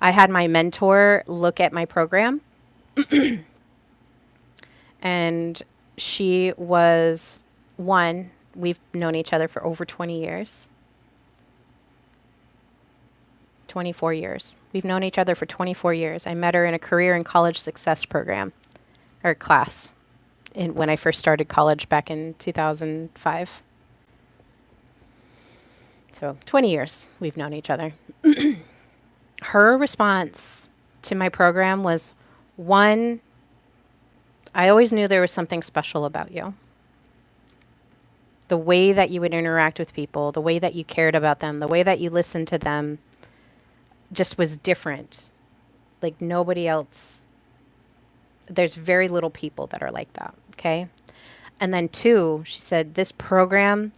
I had my mentor look at my program, and she was one, we've known each other for over 20 years. 24 years. We've known each other for 24 years. I met her in a career and college success program or class when I first started college back in 2005. So 20 years we've known each other. Her response to my program was, one, I always knew there was something special about you. The way that you would interact with people, the way that you cared about them, the way that you listened to them just was different. Like nobody else. There's very little people that are like that. Okay. And then two, she said, this program,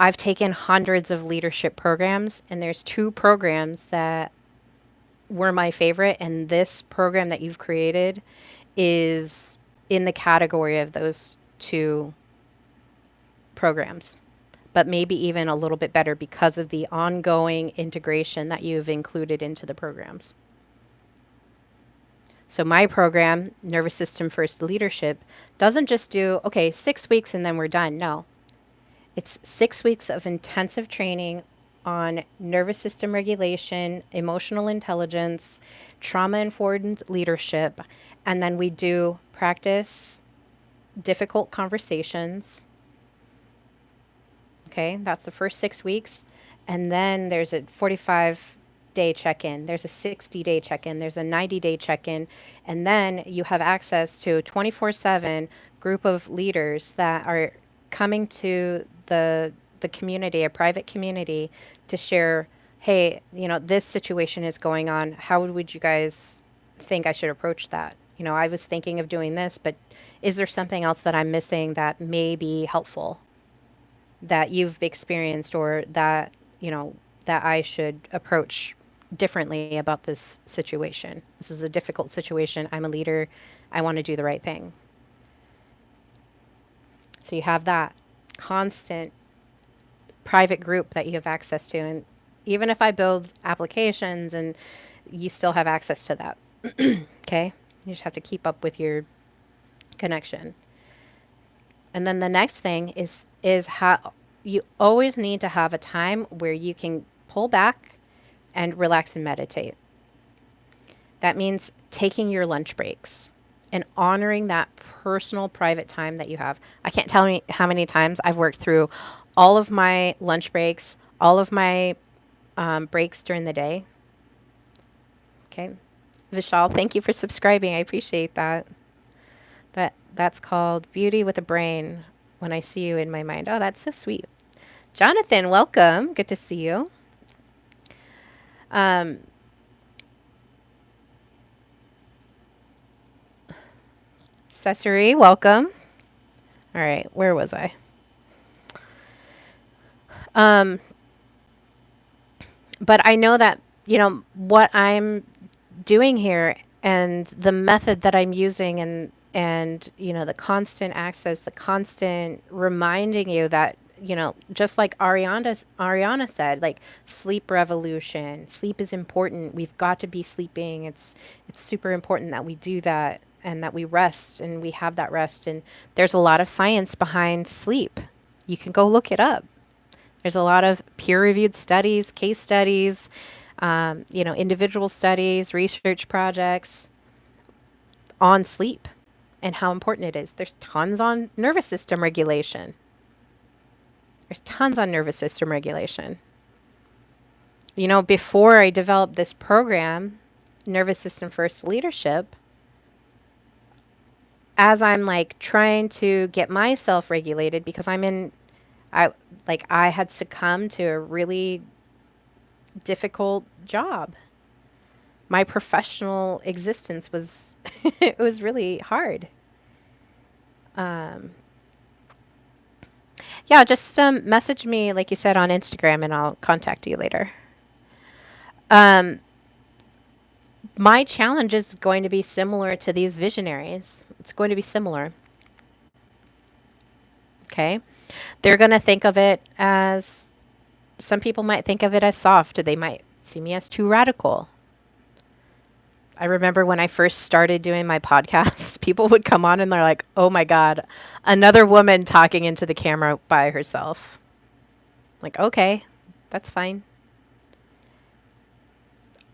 I've taken hundreds of leadership programs, and there's two programs that were my favorite. And this program that you've created is in the category of those two programs, but maybe even a little bit better because of the ongoing integration that you've included into the programs. So my program, Nervous System First Leadership, doesn't just do, okay, 6 weeks and then we're done. No, it's 6 weeks of intensive training on nervous system regulation, emotional intelligence, trauma-informed leadership, and then we do practice difficult conversations. Okay, that's the first 6 weeks. And then there's a 45 5-day check-in, there's a 60-day check-in, there's a 90-day check-in, and then you have access to a 24/7 group of leaders that are coming to the community, a private community, to share, hey, this situation is going on. How would you guys think I should approach that? I was thinking of doing this, but is there something else that I'm missing that may be helpful that you've experienced, or that, that I should approach differently about this situation? This is a difficult situation. I'm a leader. I want to do the right thing. So you have that constant private group that you have access to. And even if I build applications, and you still have access to that. Okay? You just have to keep up with your connection. And then the next thing is how you always need to have a time where you can pull back and relax and meditate. That means taking your lunch breaks and honoring that personal private time that you have. I can't tell you how many times I've worked through all of my lunch breaks, all of my breaks during the day. Okay. Vishal, thank you for subscribing. I appreciate that. That's called Beauty with a Brain. When I see you in my mind. Oh, that's so sweet. Jonathan, welcome. Good to see you. Cesare, welcome. All right, where was I? But I know that, what I'm doing here, and the method that I'm using, and the constant access, the constant reminding you that, just like Ariana said, like, sleep revolution. Sleep is important. We've got to be sleeping. It's super important that we do that, and that we rest, and we have that rest. And there's a lot of science behind sleep. You can go look it up. There's a lot of peer-reviewed studies, case studies, individual studies, research projects on sleep and how important it is. There's tons on nervous system regulation. Before I developed this program, Nervous System First Leadership, as I'm like trying to get myself regulated, because I had succumbed to a really difficult job. My professional existence was it was really hard. Yeah, just message me, like you said, on Instagram, and I'll contact you later. My challenge is going to be similar to these visionaries. It's going to be similar. Okay? They're going to think of it as, some people might think of it as soft. They might see me as too radical. I remember when I first started doing my podcast, people would come on and they're like, oh my God, another woman talking into the camera by herself. Like, okay, that's fine.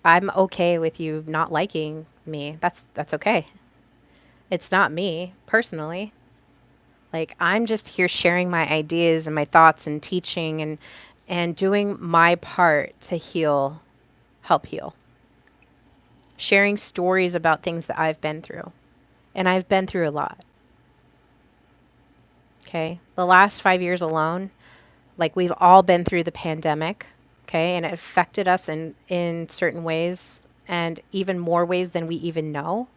I'm okay with you not liking me. That's okay. It's not me personally. Like, I'm just here sharing my ideas and my thoughts and teaching, and doing my part to help heal. Sharing stories about things that I've been through. And I've been through a lot. Okay? The last 5 years alone, like, we've all been through the pandemic. Okay? And it affected us in certain ways, and even more ways than we even know,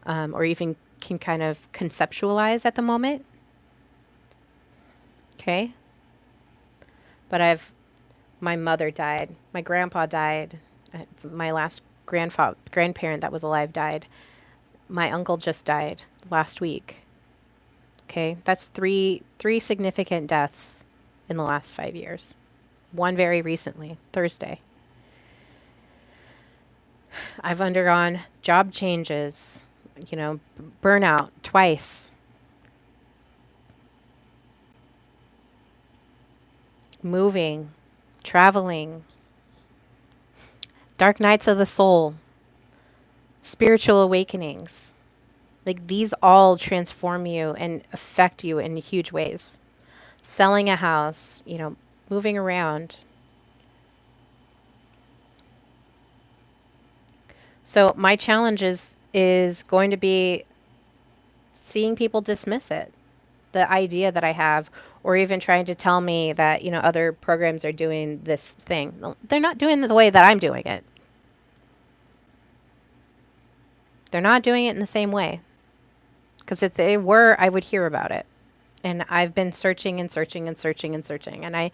or even can kind of conceptualize at the moment. Okay? But my mother died. My grandpa died. My last grandparent that was alive died. My uncle just died last week. Okay? That's three significant deaths in the last 5 years. One very recently, Thursday. I've undergone job changes, burnout twice. Moving, traveling, dark nights of the soul, spiritual awakenings. Like, these all transform you and affect you in huge ways. Selling a house, moving around. So my challenge is going to be seeing people dismiss it, the idea that I have, or even trying to tell me that, other programs are doing this thing. No, they're not doing it the way that I'm doing it. They're not doing it in the same way. Because if they were, I would hear about it. And I've been searching and searching and searching and searching. And I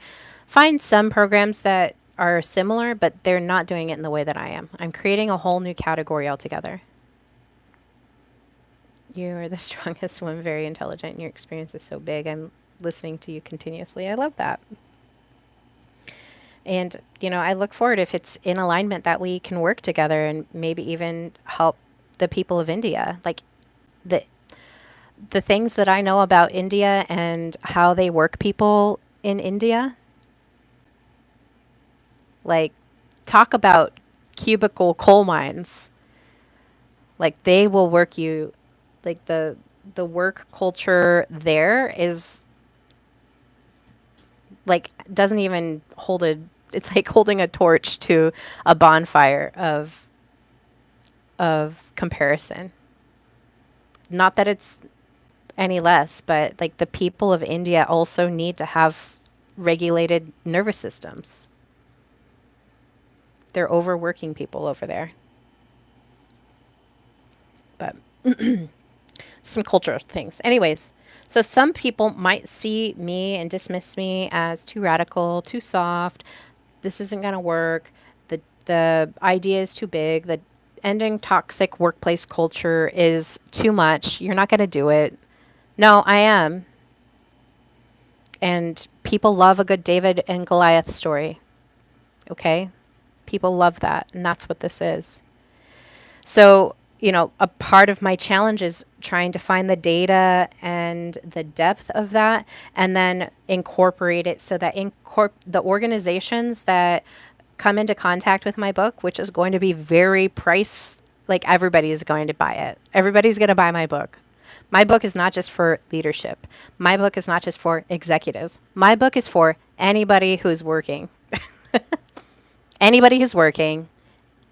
find some programs that are similar, but they're not doing it in the way that I am. I'm creating a whole new category altogether. You are the strongest one, very intelligent, and your experience is so big. I'm listening to you continuously. I love that. And, I look forward, if it's in alignment, that we can work together and maybe even help the people of India. Like the the things that I know about India and how they work people in India, like talk about cubicle coal mines. Like they will work you, like the work culture there is like doesn't even hold a, it's like holding a torch to a bonfire of comparison. Not that it's any less, but like the people of India also need to have regulated nervous systems. They're overworking people over there. But some cultural things. Anyways, so some people might see me and dismiss me as too radical, too soft. This isn't going to work. The idea is too big. The ending toxic workplace culture is too much. You're not going to do it. No, I am. And people love a good David and Goliath story. Okay? People love that. And that's what this is. So, a part of my challenge is trying to find the data and the depth of that and then incorporate it so that the organizations that come into contact with my book, which is going to be very price, like everybody is going to buy it. Everybody's going to buy my book. My book is not just for leadership. My book is not just for executives. My book is for anybody who's working. Anybody who's working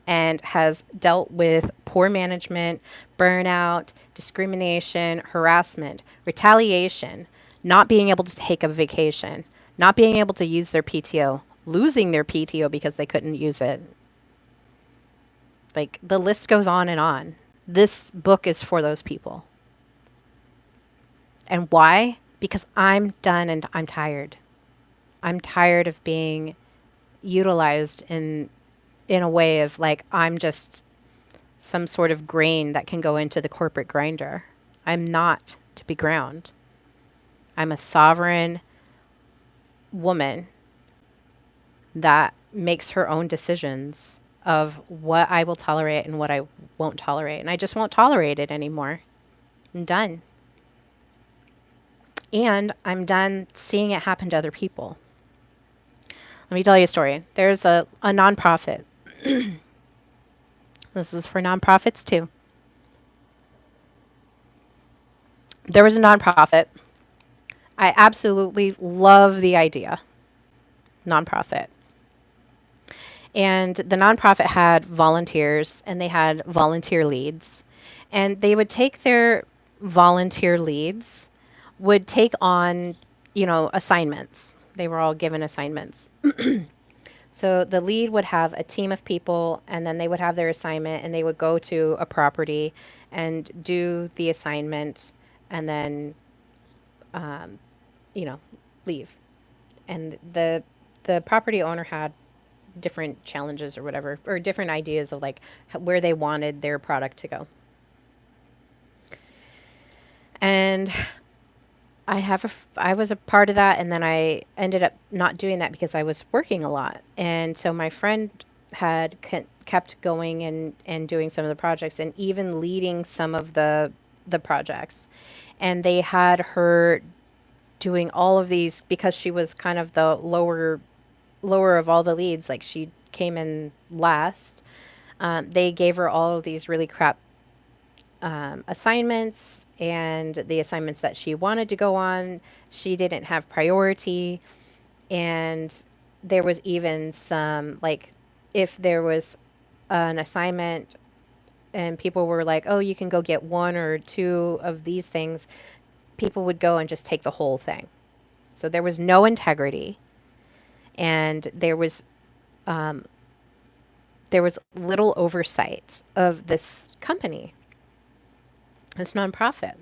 and has dealt with poor management, burnout, discrimination, harassment, retaliation, not being able to take a vacation, not being able to use their PTO, losing their PTO because they couldn't use it. Like the list goes on and on. This book is for those people. And why? Because I'm done and I'm tired. I'm tired of being utilized in a way of like I'm just some sort of grain that can go into the corporate grinder. I'm not to be ground. I'm a sovereign woman that makes her own decisions of what I will tolerate and what I won't tolerate. And I just won't tolerate it anymore. I'm done. And I'm done seeing it happen to other people. Let me tell you a story. There's a nonprofit. This is for nonprofits too. There was a nonprofit. I absolutely love the idea. Nonprofit. And the nonprofit had volunteers and they had volunteer leads. And they would take their volunteer leads, would take on, assignments. They were all given assignments. So the lead would have a team of people and then they would have their assignment and they would go to a property and do the assignment and then, you know, leave. And the property owner had different challenges or whatever, or different ideas of like where they wanted their product to go. And I was a part of that, and then I ended up not doing that because I was working a lot. And so my friend had kept going and doing some of the projects and even leading some of the projects. And they had her doing all of these because she was kind of the lower of all the leads. Like she came in last. They gave her all of these really crap assignments, and the assignments that she wanted to go on, she didn't have priority. And there was even some, like, if there was an assignment and people were like, oh, you can go get one or two of these things, people would go and just take the whole thing. So there was no integrity, and there was little oversight of this company, this nonprofit.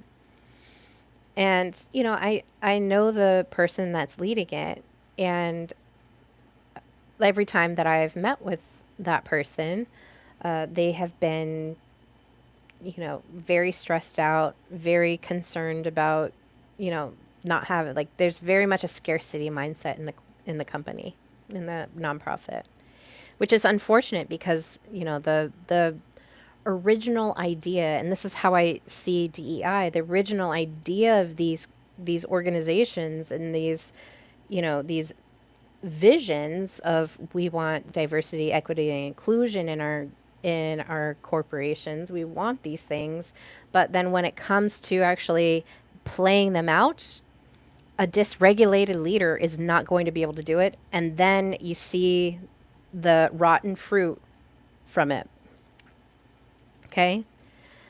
And I know the person that's leading it, and every time that I've met with that person, they have been, very stressed out, very concerned about, not having, like, there's very much a scarcity mindset in the company, in the nonprofit, which is unfortunate because, the original idea, and this is how I see DEI, the original idea of these organizations and these visions of, we want diversity, equity, and inclusion in our corporations. We want these things, but then when it comes to actually playing them out, a dysregulated leader is not going to be able to do it, and then you see the rotten fruit from it. Okay?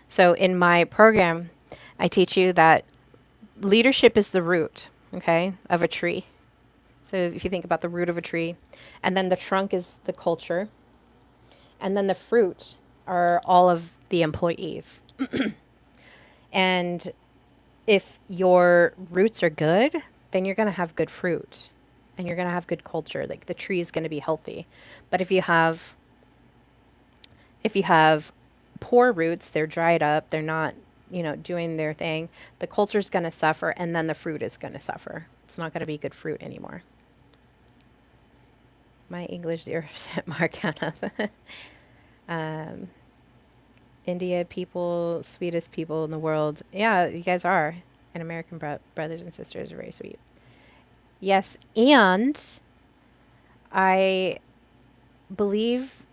So in my program, I teach you that leadership is the root, okay, of a tree. So if you think about the root of a tree, and then the trunk is the culture, and then the fruit are all of the employees. And if your roots are good, then you're going to have good fruit, and you're going to have good culture. Like, the tree is going to be healthy. But if you have poor roots, they're dried up, they're not, doing their thing, the culture's going to suffer, and then the fruit is going to suffer. It's not going to be good fruit anymore. My English 0% mark out of India people, sweetest people in the world. Yeah, you guys are. And American brothers and sisters are very sweet. Yes, and I believe,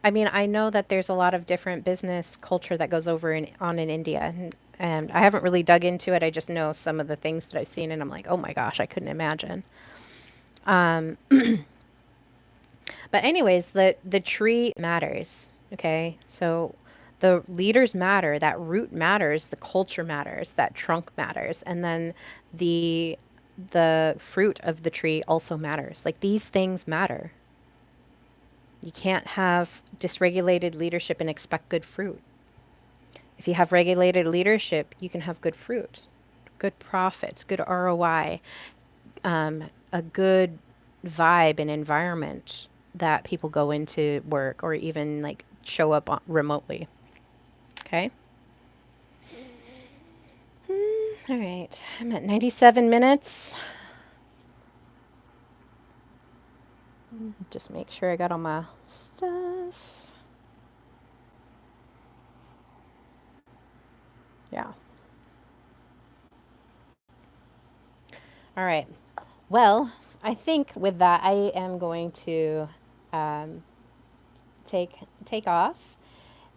I know that there's a lot of different business culture that goes on in India, and I haven't really dug into it. I just know some of the things that I've seen, and I'm like, oh my gosh, I couldn't imagine. But anyways, the tree matters. Okay, so the leaders matter, that root matters, the culture matters, that trunk matters, and then the fruit of the tree also matters. Like, these things matter. You can't have dysregulated leadership and expect good fruit. If you have regulated leadership, you can have good fruit, good profits, good ROI, a good vibe and environment that people go into work, or even like show up remotely. Okay. All right. I'm at 97 minutes. Just make sure I got all my stuff. Yeah. All right. Well, I think with that, I am going to take off.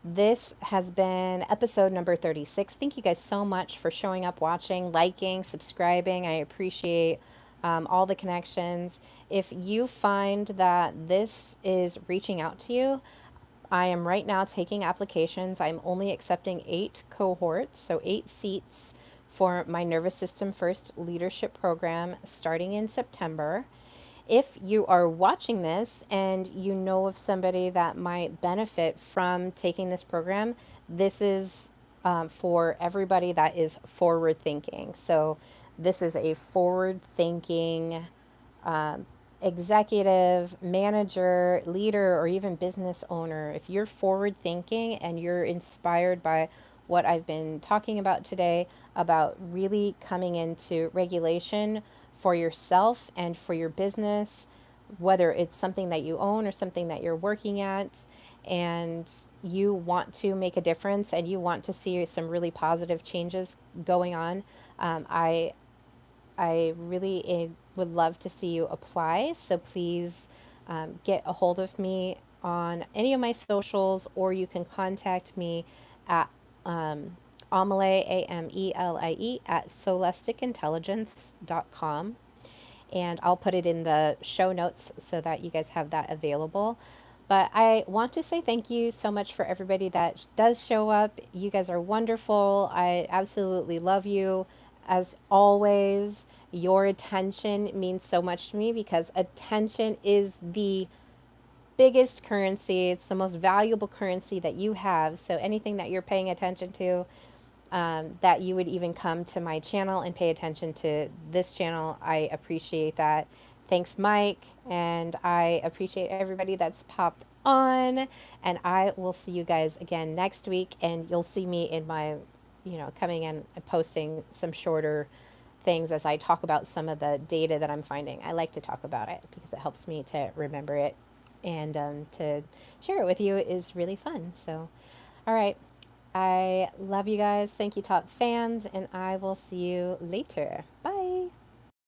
This has been episode number 36. Thank you guys so much for showing up, watching, liking, subscribing. I appreciate all the connections. If you find that this is reaching out to you, I am right now taking applications. I'm only accepting 8 cohorts, so 8 seats for my Nervous System First Leadership Program starting in September. If you are watching this and you know of somebody that might benefit from taking this program, this is for everybody that is forward thinking. So this is a forward thinking executive, manager, leader, or even business owner. If you're forward thinking and you're inspired by what I've been talking about today, about really coming into regulation for yourself and for your business, whether it's something that you own or something that you're working at, and you want to make a difference and you want to see some really positive changes going on, I really would love to see you apply. So please get a hold of me on any of my socials, or you can contact me at Amelie, Amelie, at soulisticintelligence.com. And I'll put it in the show notes so that you guys have that available. But I want to say thank you so much for everybody that does show up. You guys are wonderful. I absolutely love you. As always, your attention means so much to me because attention is the biggest currency. It's the most valuable currency that you have. So anything that you're paying attention to, that you would even come to my channel and pay attention to this channel, I appreciate that. Thanks, Mike. And I appreciate everybody that's popped on. And I will see you guys again next week. And you'll see me in my, coming in and posting some shorter things as I talk about some of the data that I'm finding. I like to talk about it because it helps me to remember it, and to share it with you is really fun. So, all right. I love you guys. Thank you, top fans, and I will see you later. Bye.